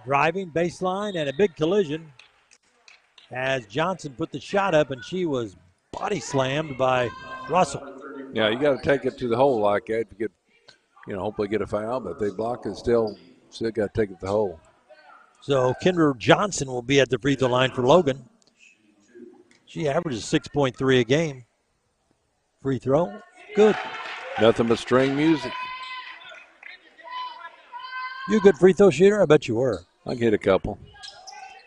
driving baseline, and a big collision as Johnson put the shot up, and she was body slammed by Russell. Yeah, you got to take it to the hole like that to get, hopefully get a foul, but if they block it, still got to take it to the hole. So Kendra Johnson will be at the free throw line for Logan. She averages 6.3 a game. Free throw, good. Nothing but string music. You a good free throw shooter? I bet you were. I can hit a couple.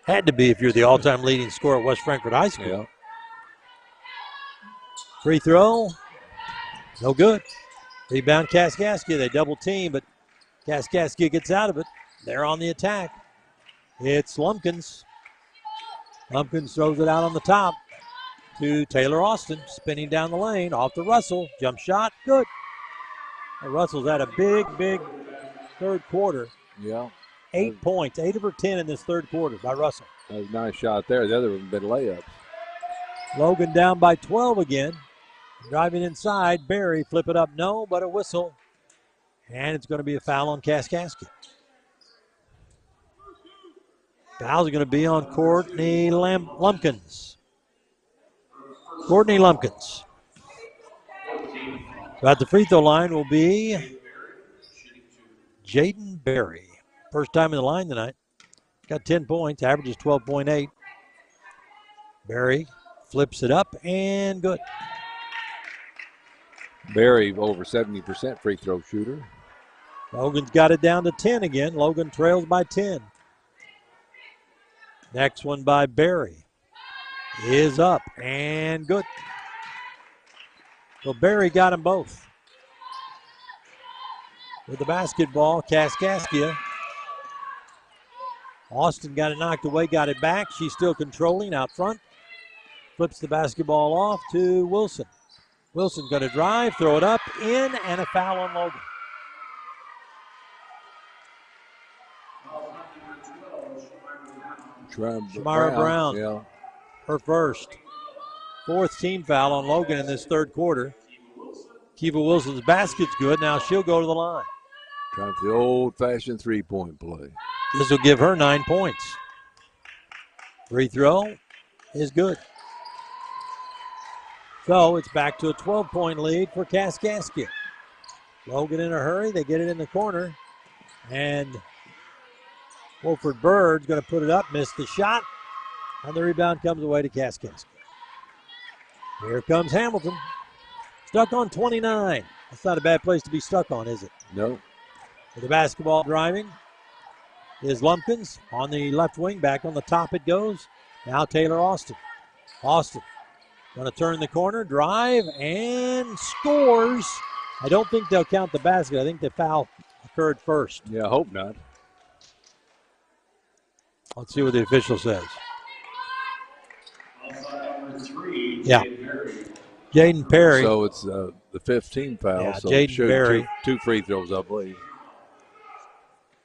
Had to be if you're the all-time leading scorer at West Frankfort High School. Yeah. Free throw, no good. Rebound Kaskaskia. They double team, but Kaskaskia gets out of it. They're on the attack. It's Lumpkins. Lumpkins throws it out on the top to Taylor Austin, spinning down the lane, off to Russell. Jump shot, good. And Russell's had a big third quarter. Yeah. 8 points, 8 of her 10 in this third quarter by Russell. That was a nice shot there. The other one been layups. Logan down by 12 again. Driving inside, Barry, flip it up, no, but a whistle. And it's going to be a foul on Kaskaskia. Foul's going to be on Courtney Lumpkins. Courtney Lumpkins. At the free throw line will be Jaden Barry. First time in the line tonight. Got 10 points, averages 12.8. Barry flips it up and good. Barry over 70% free throw shooter. Logan's got it down to 10 again. Logan trails by 10. Next one by Barry is up and good. So Barry got them both. With the basketball, Kaskaskia. Austin got it knocked away, got it back. She's still controlling out front. Flips the basketball off to Wilson. Wilson going to drive, throw it up, in, and a foul on Logan. Shamara Brown, yeah. Her first. Fourth team foul on Logan in this third quarter. Kiva Wilson's basket's good. Now she'll go to the line. Trying for the old-fashioned three-point play. This will give her 9 points. Free throw is good. So it's back to a 12-point lead for Kaskaskia. Logan in a hurry. They get it in the corner. And Wolford Bird's going to put it up, missed the shot. And the rebound comes away to Kaskaskia. Here comes Hamilton. Stuck on 29. That's not a bad place to be stuck on, is it? No. With the basketball driving. is Lumpkins on the left wing. Back on the top it goes. Now Taylor Austin. Austin going to turn the corner, drive, and scores. I don't think they'll count the basket. I think the foul occurred first. Yeah, I hope not. Let's see what the official says. Yeah. Jaden Perry. So it's the 15 foul. Yeah, so Jaden Perry. Two free throws, I believe.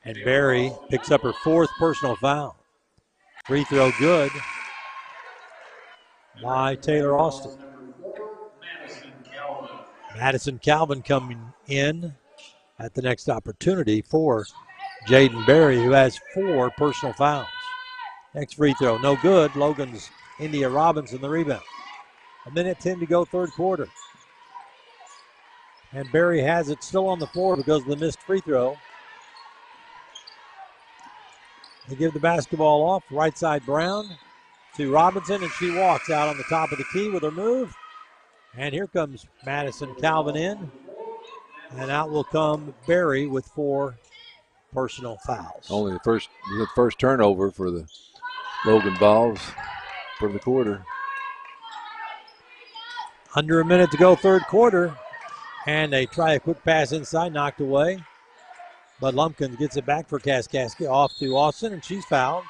And Barry picks up her 4th personal foul. Free throw good by Taylor Austin. Madison Calvin coming in at the next opportunity for Jaden Barry, who has 4 personal fouls. Next free throw, no good. Logan's India Robinson the rebound. 1:10 to go, third quarter. And Barry has it still on the floor because of the missed free throw. They give the basketball off, right side Brown to Robinson, and she walks out on the top of the key with her move. And here comes Madison Calvin in. And out will come Barry with 4 personal fouls. Only the first turnover for the Logan Vols for the quarter. Under a minute to go, third quarter. And they try a quick pass inside, knocked away. But Lumpkins gets it back for Kaskaskia, off to Austin, and she's fouled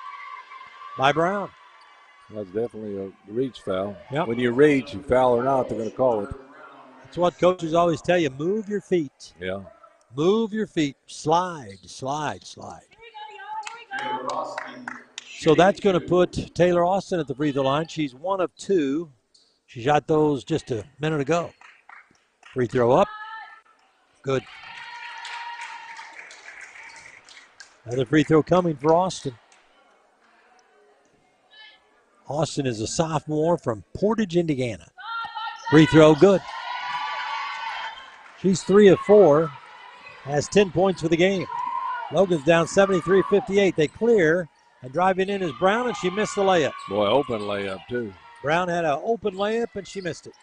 by Brown. That's definitely a reach foul. Yep. When you reach, you foul or not, they're going to call it. That's what coaches always tell you, move your feet. Yeah. Move your feet. Slide, slide, slide. So that's going to put Taylor Austin at the free throw line. She's 1 of 2. She shot those just a minute ago. Free throw up. Good. Another free throw coming for Austin. Austin is a sophomore from Portage, Indiana. Free throw good. She's 3 of 4. Has 10 points for the game. Logan's down 73-58. They clear, and driving in is Brown, and she missed the layup. Boy, open layup, too. Brown had an open layup, and she missed it.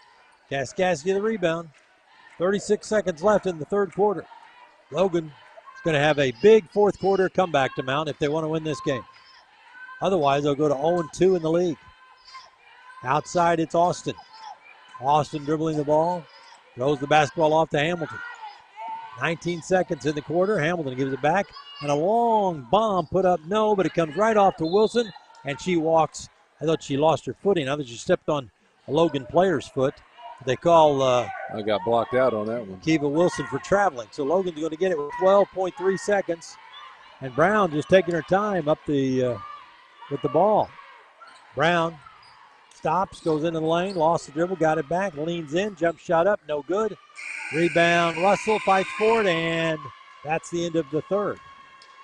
Kaskaskia the rebound. 36 seconds left in the third quarter. Logan is going to have a big fourth quarter comeback to mount if they want to win this game. Otherwise, they'll go to 0-2 in the league. Outside, it's Austin. Austin dribbling the ball. Throws the basketball off to Hamilton. 19 seconds in the quarter. Hamilton gives it back. And a long bomb put up, no, but it comes right off to Wilson. And she walks. I thought she lost her footing. I thought she stepped on a Logan player's foot. They call I got blocked out on that one. Kiva Wilson for traveling. So Logan's going to get it with 12.3 seconds. And Brown just taking her time up the with the ball. Brown stops, goes into the lane, lost the dribble, got it back, leans in, jump shot up, no good. Rebound, Russell fights for it, and that's the end of the third.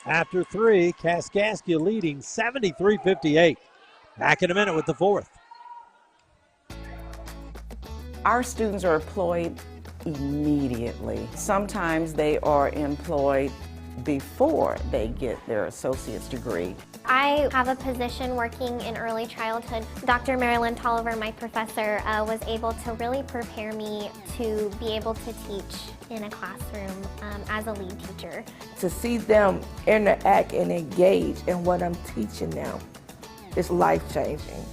After 3, Kaskaskia leading 73-58. Back in a minute with the fourth. Our students are employed immediately. Sometimes they are employed before they get their associate's degree. I have a position working in early childhood. Dr. Marilyn Tolliver, my professor, was able to really prepare me to be able to teach in a classroom as a lead teacher. To see them interact and engage in what I'm teaching them is life-changing.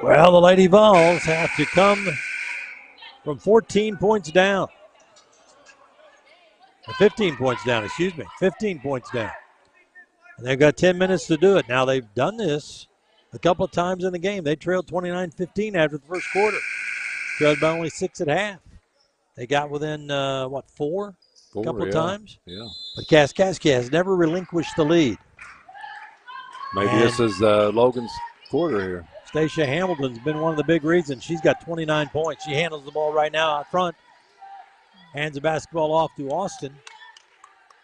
Well, the Lady Vols have to come from 14 points down. 15 points down, 15 points down. And they've got 10 minutes to do it. Now, they've done this a couple of times in the game. They trailed 29-15 after the first quarter. Trailed by only 6 at half. They got within, four? A couple of times? Yeah. But Kaskaskia has never relinquished the lead. Maybe this is Logan's quarter here. Stacia Hamilton's been one of the big reasons. She's got 29 points. She handles the ball right now out front. Hands the basketball off to Austin.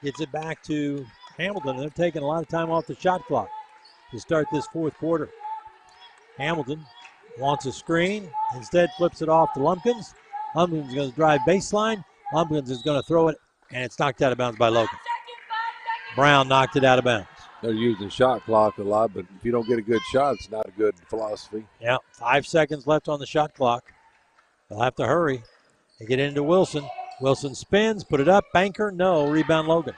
gets it back to Hamilton. They're taking a lot of time off the shot clock to start this fourth quarter. Hamilton wants a screen, instead flips it off to Lumpkins. Lumpkins is going to drive baseline. Lumpkins is going to throw it, and it's knocked out of bounds by Logan. Brown knocked it out of bounds. They're using shot clock a lot, but if you don't get a good shot, it's not a good philosophy. Yeah, 5 seconds left on the shot clock. They'll have to hurry. They get into Wilson. Wilson spins, put it up, banker, no, rebound Logan.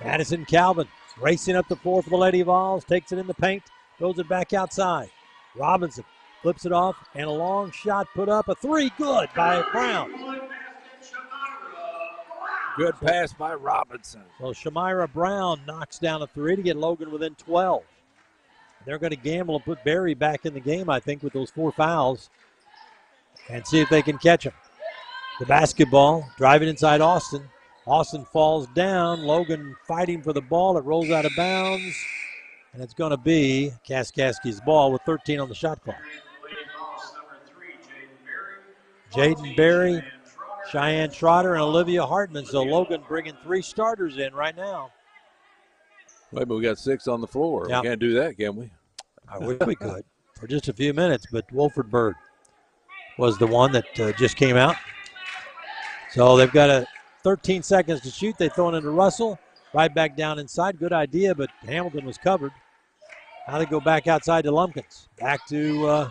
Madison Calvin racing up the floor for the Lady Vols, takes it in the paint, throws it back outside. Robinson flips it off, and a long shot put up, a three, good by Brown. Good pass by Robinson. So Shamira Brown knocks down a three to get Logan within 12. They're going to gamble and put Berry back in the game, I think, with those 4 fouls and see if they can catch him. The basketball, driving inside Austin. Austin falls down. Logan fighting for the ball. It rolls out of bounds, and it's going to be Kaskaskia's ball with 13 on the shot clock. Jaden Berry, Cheyenne Trotter, and Olivia Hartman. So Logan bringing 3 starters in right now. Wait, but we got 6 on the floor. Yeah. We can't do that, can we? I wish we could for just a few minutes, but Wolford Bird was the one that just came out. So they've got 13 seconds to shoot. They throw it into Russell. Right back down inside. Good idea, but Hamilton was covered. Now they go back outside to Lumpkins. Back to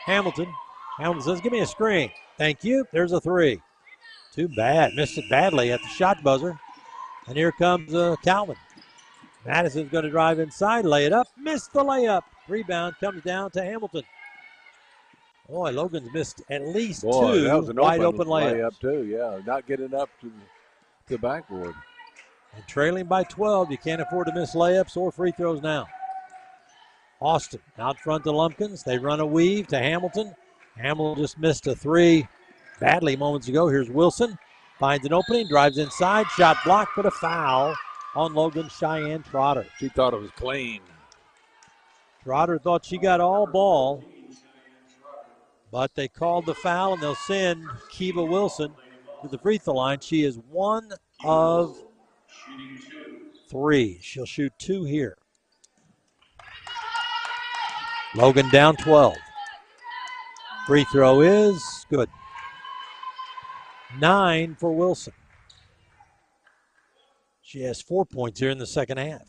Hamilton. Hamilton says, give me a screen. Thank you. There's a three. Too bad. Missed it badly at the shot buzzer. And here comes Calvin. Madison's going to drive inside, lay it up. Missed the layup. Rebound comes down to Hamilton. Boy, Logan's missed at least 2 that was an wide open layups. layup too, yeah. Not getting up to the backboard. And trailing by 12, you can't afford to miss layups or free throws now. Austin out front to Lumpkins. They run a weave to Hamilton. Hamilton just missed a three badly moments ago. Here's Wilson. Finds an opening, drives inside. Shot blocked, but a foul on Logan Cheyenne Trotter. She thought it was clean. Trotter thought she got all ball, but they called the foul, and they'll send Kiva Wilson to the free throw line. She is 1 of 3. She'll shoot 2 here. Logan down 12. Free throw is good. 9 for Wilson. She has 4 points here in the second half.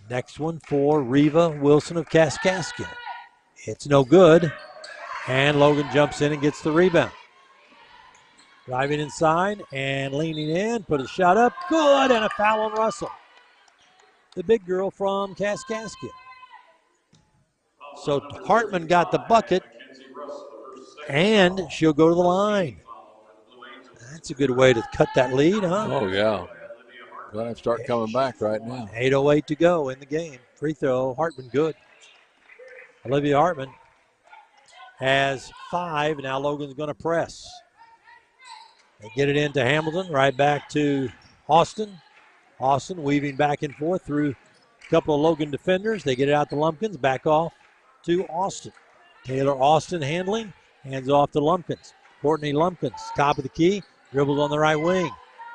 Next one for Reva Wilson of Kaskaskia. It's no good, and Logan jumps in and gets the rebound. Driving inside and leaning in, put a shot up, good, and a foul on Russell. The big girl from Kaskaskia. So Hartman got the bucket, and she'll go to the line. That's a good way to cut that lead, huh? Oh, yeah. Going to start coming back right now. 8:08 to go in the game. Free throw, Hartman good. Olivia Hartman has 5. Now Logan's going to press. They get it into Hamilton, right back to Austin. Austin weaving back and forth through a couple of Logan defenders. They get it out to Lumpkins, back off to Austin. Taylor Austin handling, hands off to Lumpkins. Courtney Lumpkins, top of the key, dribbles on the right wing.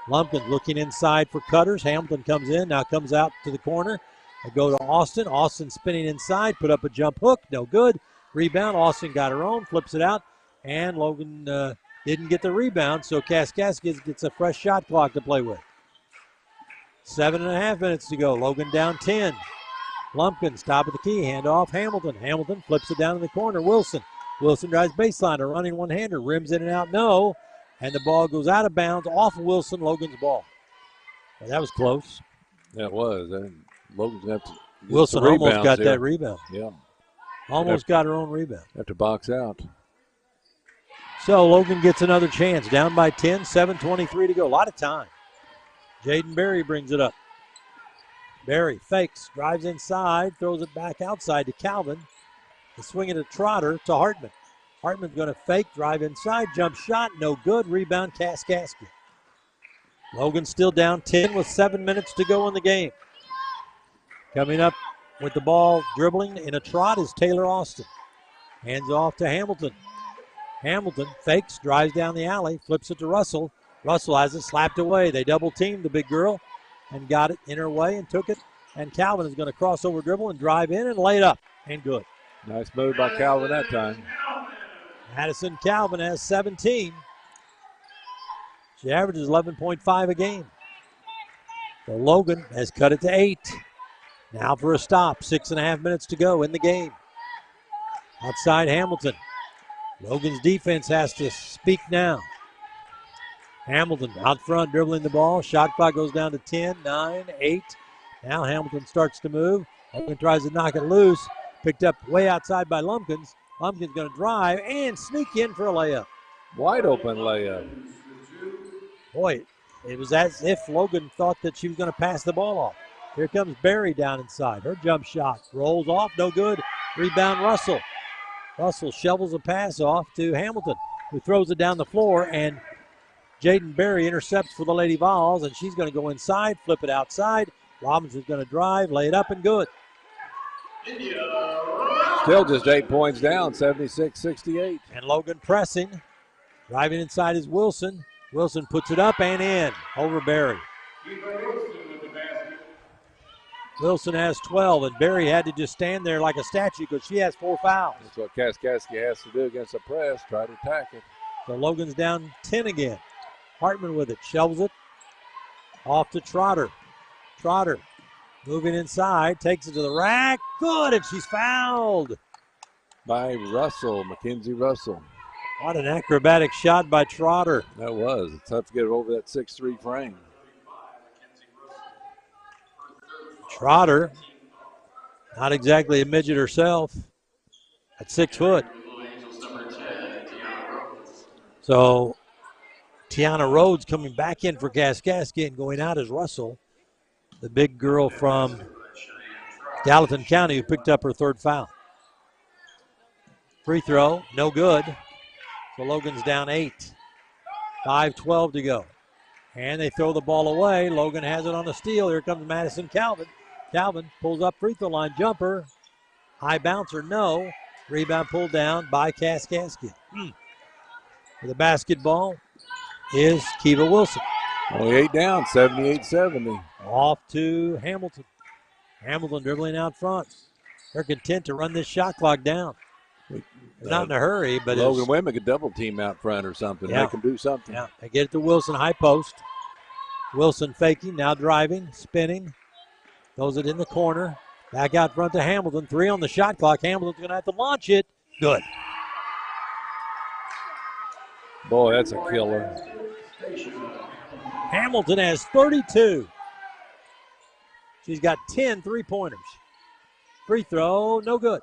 Lumpkins looking inside for cutters. Hamilton comes in, now comes out to the corner. They go to Austin. Austin spinning inside, put up a jump hook, no good. Rebound, Austin got her own, flips it out, and Logan didn't get the rebound, so Kaskaskia gets a fresh shot clock to play with. 7.5 minutes to go. Logan down 10. Lumpkins, top of the key, hand off Hamilton. Hamilton flips it down in the corner. Wilson drives baseline, a running one-hander, rims in and out, no. And the ball goes out of bounds off of Wilson, Logan's ball. Well, that was close. Yeah, it was. And Logan's going to have to get Wilson some almost got here. that rebound. Yeah. Almost got her own rebound. Have to box out. So Logan gets another chance. Down by 10, 7:23 to go. A lot of time. Jaden Berry brings it up. Berry fakes, drives inside, throws it back outside to Calvin. They swing it to Trotter to Hartman. Hartman's going to fake, drive inside, jump shot, no good. Rebound, Kaskaskia. Logan still down 10 with 7 minutes to go in the game. Coming up with the ball, dribbling in a trot is Taylor Austin. Hands off to Hamilton. Hamilton fakes, drives down the alley, flips it to Russell. Russell has it slapped away. They double teamed the big girl and got it in her way and took it. And Calvin is going to cross over dribble and drive in and lay it up. And good. Nice move by Calvin that time. Madison Calvin has 17. She averages 11.5 a game. So Logan has cut it to 8. Now for a stop. 6.5 minutes to go in the game. Outside Hamilton. Logan's defense has to speak now. Hamilton out front dribbling the ball. Shot clock goes down to 10, 9, 8. Now Hamilton starts to move. Logan tries to knock it loose. Picked up way outside by Lumpkins. Lumpkins going to drive and sneak in for a layup. Wide open layup. Boy, it was as if Logan thought that she was going to pass the ball off. Here comes Barry down inside. Her jump shot rolls off, no good. Rebound Russell. Russell shovels a pass off to Hamilton, who throws it down the floor, and Jaden Berry intercepts for the Lady Vols, and she's going to go inside, flip it outside. Robinson's going to drive, lay it up, and good. Still just 8 points down, 76-68. And Logan pressing. Driving inside is Wilson. Wilson puts it up and in over Berry. Wilson has 12, and Berry had to just stand there like a statue because she has 4 fouls. That's what Kaskaskia has to do against the press, try to attack it. So Logan's down 10 again. Hartman with it, shovels it off to Trotter. Trotter moving inside, takes it to the rack. Good, and she's fouled. By Russell, Mackenzie Russell. What an acrobatic shot by Trotter. That was. It's tough to get it over that 6'3" frame. Trotter, not exactly a midget herself, at 6 foot. So Tiana Rhodes coming back in for Kaskaskia, and going out is Russell, the big girl from Gallatin County who picked up her 3rd foul. Free throw, no good. So Logan's down 8. 5:12 to go. And they throw the ball away. Logan has it on a steal. Here comes Madison Calvin. Calvin pulls up free throw line jumper. High bouncer, no. Rebound pulled down by Kaskaskia. For the basketball is Kiva Wilson. Only 8 down, 78-70. Off to Hamilton. Hamilton dribbling out front. They're content to run this shot clock down. Not in a hurry, but Logan women could double team out front or something. Yeah. They can do something. Yeah, they get it to Wilson, high post. Wilson faking, now driving, spinning. Throws it in the corner. Back out front to Hamilton. 3 on the shot clock. Hamilton's going to have to launch it. Good. Boy, that's a killer. Hamilton has 32. She's got 10 three-pointers. Free throw, no good.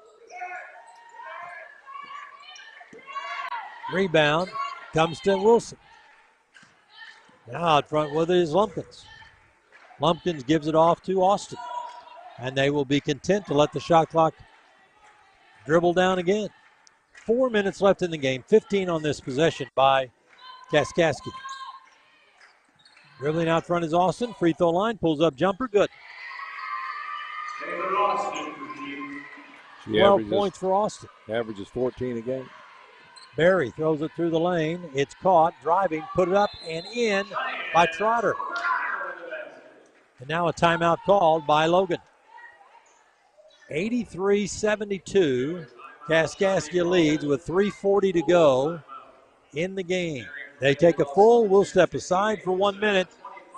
Rebound comes to Wilson. Now out front with it is Lumpkins. Lumpkins gives it off to Austin. And they will be content to let the shot clock dribble down again. 4 minutes left in the game. 15 on this possession by Kaskaskia. Dribbling out front is Austin. Free throw line. Pulls up jumper. Good. 12 points for Austin. Averages 14 a game. Barry throws it through the lane. It's caught. Driving. Put it up and in by Trotter. And now a timeout called by Logan. 83-72. Kaskaskia leads with 3:40 to go in the game. They take a full. We'll step aside for 1 minute.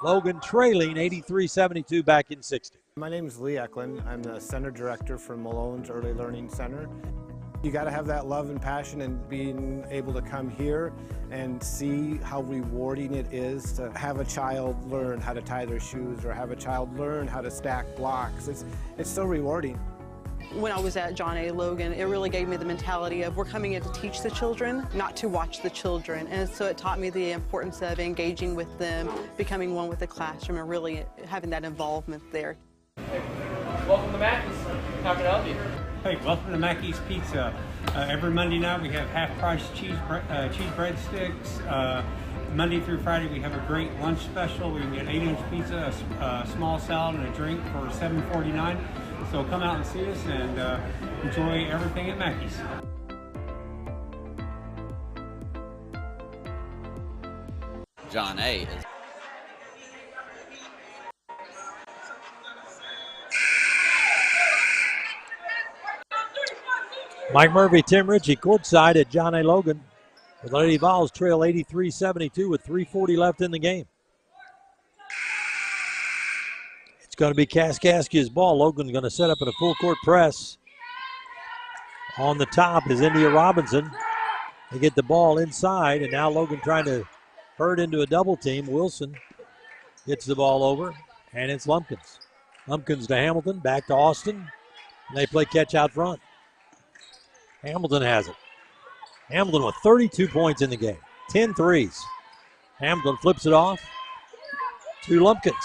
Logan trailing 83-72 back in 60. My name is Lee Eklund. I'm the Center Director for Malone's Early Learning Center. You got to have that love and passion, and being able to come here and see how rewarding it is to have a child learn how to tie their shoes or have a child learn how to stack blocks. It's so rewarding. When I was at John A. Logan, it really gave me the mentality of we're coming in to teach the children, not to watch the children. And so it taught me the importance of engaging with them, becoming one with the classroom, and really having that involvement there. Hey, welcome to Mackey's. How can I help you? Hey, welcome to Mackey's Pizza. Every Monday night we have half-price cheese breadsticks. Monday through Friday we have a great lunch special. We can get 8-inch pizza, a small salad, and a drink for $7.49. So come out and see us and enjoy everything at Mackey's. John A. is. Mike Murphy, Tim Ritchie, courtside at John A. Logan. The Lady Vols trail 83-72 with 3:40 left in the game. It's going to be Kaskaskia's ball. Logan's going to set up in a full court press. On the top is India Robinson. They get the ball inside, and now Logan trying to herd into a double team. Wilson gets the ball over, and it's Lumpkins. Lumpkins to Hamilton, back to Austin. And they play catch out front. Hamilton has it. Hamilton with 32 points in the game, 10 threes. Hamilton flips it off to Lumpkins.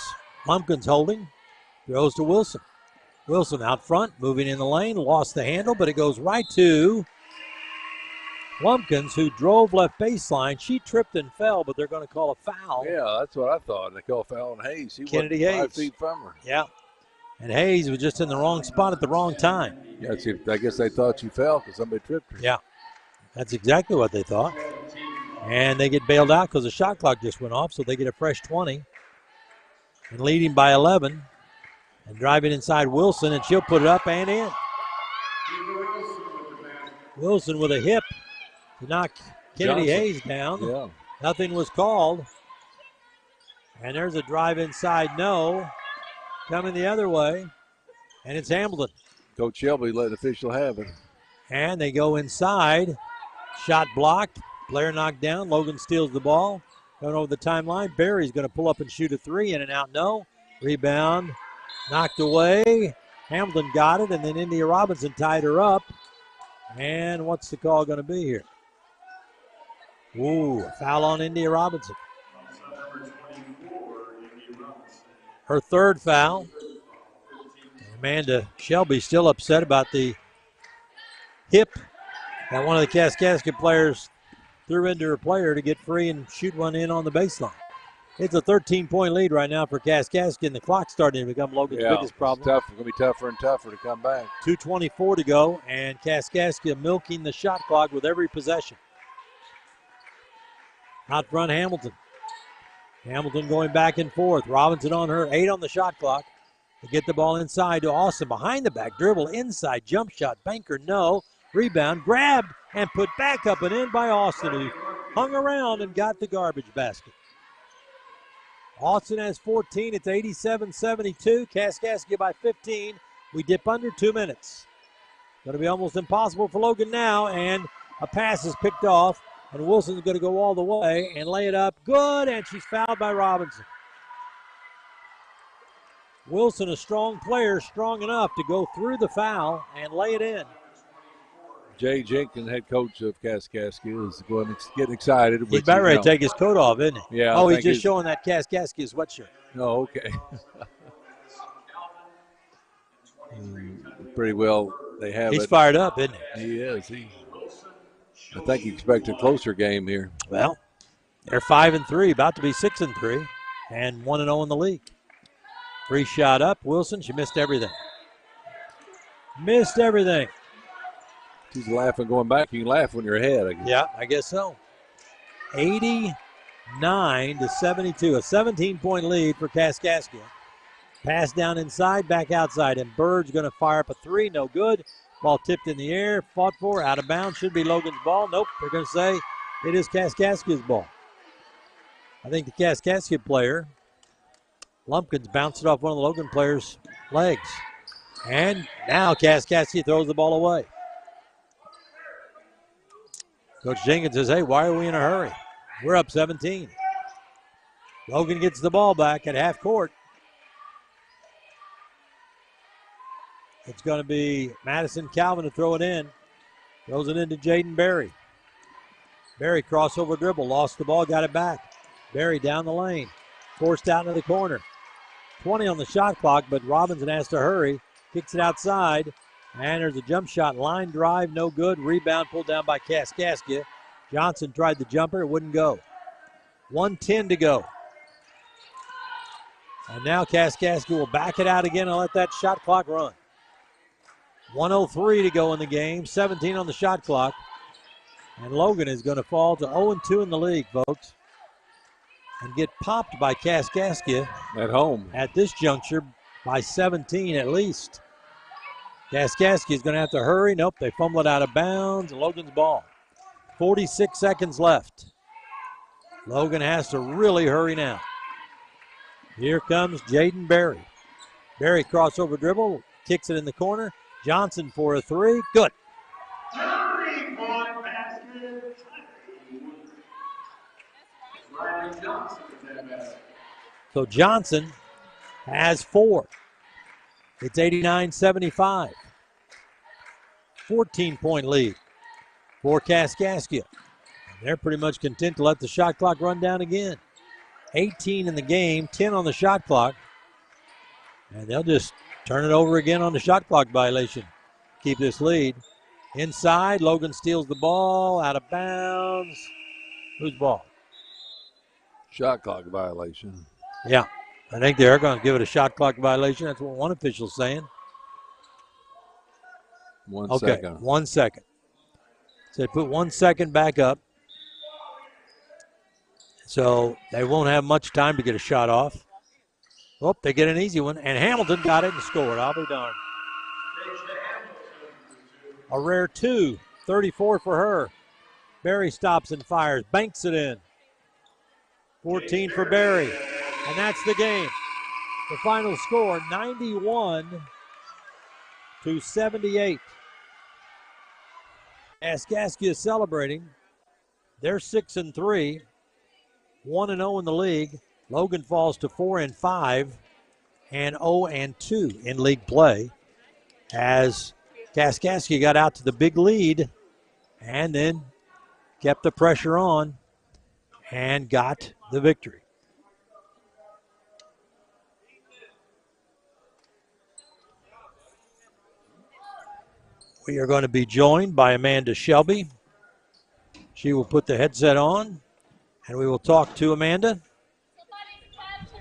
Lumpkins holding, throws to Wilson. Wilson out front, moving in the lane, lost the handle, but it goes right to Lumpkins, who drove left baseline. She tripped and fell, but they're going to call a foul. Yeah, that's what I thought. They call a foul on Hayes. He Kennedy wasn't 5 Hayes. feet from her. Yeah. And Hayes was just in the wrong spot at the wrong time. Yeah, see, I guess they thought she fell because somebody tripped her. Yeah, that's exactly what they thought. And they get bailed out because the shot clock just went off, so they get a fresh 20. And leading by 11. And driving inside Wilson, and she'll put it up and in. Wilson with a hip to knock Kennedy Hayes down. Yeah. Nothing was called. And there's a drive inside, no. Coming the other way, and it's Hamilton. Coach Shelby let the official have it. And they go inside. Shot blocked. Player knocked down. Logan steals the ball. Going over the timeline. Barry's going to pull up and shoot a three. In and out, no. Rebound. Knocked away. Hamilton got it, and then India Robinson tied her up. And what's the call going to be here? Ooh, a foul on India Robinson. Her third foul. Amanda Shelby still upset about the hip that one of the Kaskaskia players threw into her player to get free and shoot one in on the baseline. It's a 13-point lead right now for Kaskaskia, and the clock's starting to become Logan's biggest problem. It's going to be tougher and tougher to come back. 2:24 to go, and Kaskaskia milking the shot clock with every possession. Out front, Hamilton. Hamilton going back and forth. Robinson on her, 8 on the shot clock. They get the ball inside to Austin. Behind the back, dribble inside, jump shot, banker, no. Rebound, grabbed, and put back up and in by Austin, who hung around and got the garbage basket. Austin has 14. It's 87-72. Kaskaskia by 15. We dip under 2 minutes. Going to be almost impossible for Logan now, and a pass is picked off. And Wilson's going to go all the way and lay it up. Good, and she's fouled by Robinson. Wilson, a strong player, strong enough to go through the foul and lay it in. Jay Jenkins, head coach of Kaskaskia, is getting excited. He's about ready to take his coat off, isn't he? Yeah. Oh, he's just showing that Kaskaskia sweatshirt. Oh, okay. Pretty well they have He's fired up, isn't he? He is. I think he expects a closer game here. Well, they're 5-3, about to be 6-3, and 1-0 in the league. Free shot up. Wilson, she missed everything. Missed everything. She's laughing going back. You can laugh when you're ahead, I guess. Yeah, I guess so. 89-72, a 17-point lead for Kaskaskia. Pass down inside, back outside, and Bird's going to fire up a three. No good. Ball tipped in the air, fought for, out of bounds. Should be Logan's ball. Nope, they're going to say it is Kaskaskia's ball. I think the Kaskaskia player, Lumpkins, bounced it off one of the Logan players' legs. And now Kaskaskia throws the ball away. Coach Jenkins says, hey, why are we in a hurry? We're up 17. Logan gets the ball back at half court. It's going to be Madison Calvin to throw it in. Throws it into Jaden Berry. Berry crossover dribble, lost the ball, got it back. Berry down the lane, forced out into the corner. 20 on the shot clock, but Robinson has to hurry. Kicks it outside, and there's a jump shot. Line drive, no good. Rebound pulled down by Kaskaskia. Johnson tried the jumper, it wouldn't go. 1:10 to go. And now Kaskaskia will back it out again and let that shot clock run. 1:03 to go in the game, 17 on the shot clock. And Logan is going to fall to 0-2 in the league, folks. and get popped by Kaskaskia at home at this juncture by 17 at least. Kaskaskia is going to have to hurry. Nope, they fumble it out of bounds. Logan's ball. 46 seconds left. Logan has to really hurry now. Here comes Jaden Berry. Berry crossover dribble, kicks it in the corner. Johnson for a three. Good. 3-point basket. Ryan Johnson with that basket. So Johnson has 4. It's 89-75. 14-point lead for Kaskaskia. They're pretty much content to let the shot clock run down again. 18 in the game, 10 on the shot clock. And they'll just turn it over again on the shot clock violation. Keep this lead. Inside, Logan steals the ball, out of bounds. Whose ball? Shot clock violation. Yeah, I think they're going to give it a shot clock violation. That's what one official's saying. 1 second. 1 second. So they put 1 second back up. So they won't have much time to get a shot off. Oh, they get an easy one. And Hamilton got it and scored. I'll be darned. A rare 2. 34 for her. Berry stops and fires. Banks it in. 14 for Berry. And that's the game. The final score, 91-78. Kaskaskia is celebrating. They're 6-3, 1-0 in the league. Logan falls to 4-5 and 0-2 in league play as Kaskaskia got out to the big lead and then kept the pressure on and got the victory. We are going to be joined by Amanda Shelby. She will put the headset on, and we will talk to Amanda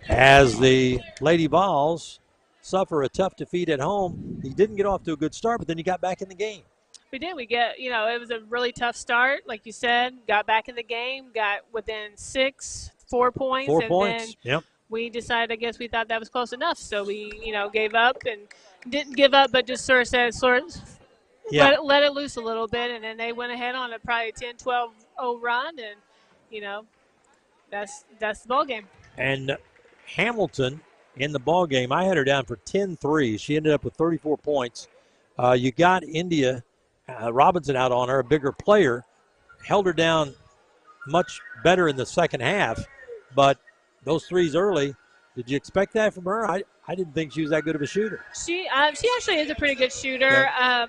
as the Lady Vols suffer a tough defeat at home. You didn't get off to a good start, but then you got back in the game. We did. It was a really tough start, like you said. Got back in the game, got within 4 points. 4 points, yep. We decided, I guess we thought that was close enough. So we, gave up and didn't give up, but just let it loose a little bit. And then they went ahead on a probably 10-12-0 run. And, that's the ball game. And Hamilton in the ball game, I had her down for 10 threes. She ended up with 34 points. You got India Robinson out on her, a bigger player, held her down much better in the second half. But those threes early, did you expect that from her? I didn't think she was that good of a shooter. She actually is a pretty good shooter. Yeah.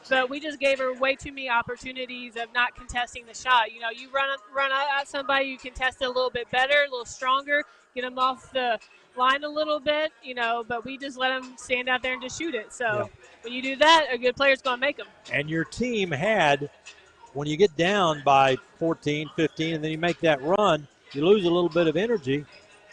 But we just gave her way too many opportunities of not contesting the shot. You run at somebody, you contest it a little bit better, a little stronger, get them off the line a little bit, but we just let them stand out there and just shoot it. So when you do that, a good player's going to make them. And your team had, when you get down by 14, 15, and then you make that run, you lose a little bit of energy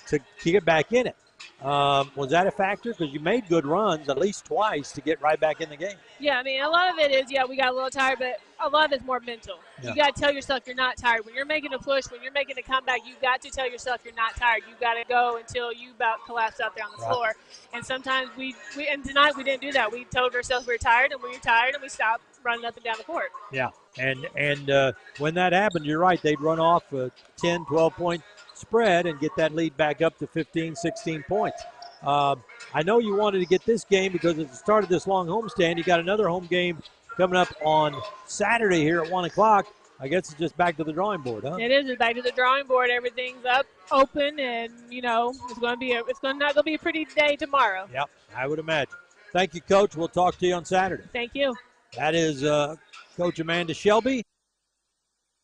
to get back in it. Was that a factor? Because you made good runs at least twice to get right back in the game. Yeah, a lot of it is, we got a little tired, but a lot of it's more mental. Yeah. You got to tell yourself you're not tired. When you're making a push, when you're making a comeback, you got to tell yourself you're not tired. You got to go until you about collapse out there on the floor. And sometimes and tonight we didn't do that. We told ourselves we were tired, and we stopped running up and down the court. Yeah, and when that happened, you're right, they'd run off a 10, 12-point spread and get that lead back up to 15, 16 points. I know you wanted to get this game because at the start of this long homestand, you got another home game coming up on Saturday here at 1 o'clock. I guess it's just back to the drawing board, huh? It is. It's back to the drawing board. Everything's up, open, and, it's not going to be a pretty day tomorrow. Yep, I would imagine. Thank you, Coach. We'll talk to you on Saturday. Thank you. That is Coach Amanda Shelby.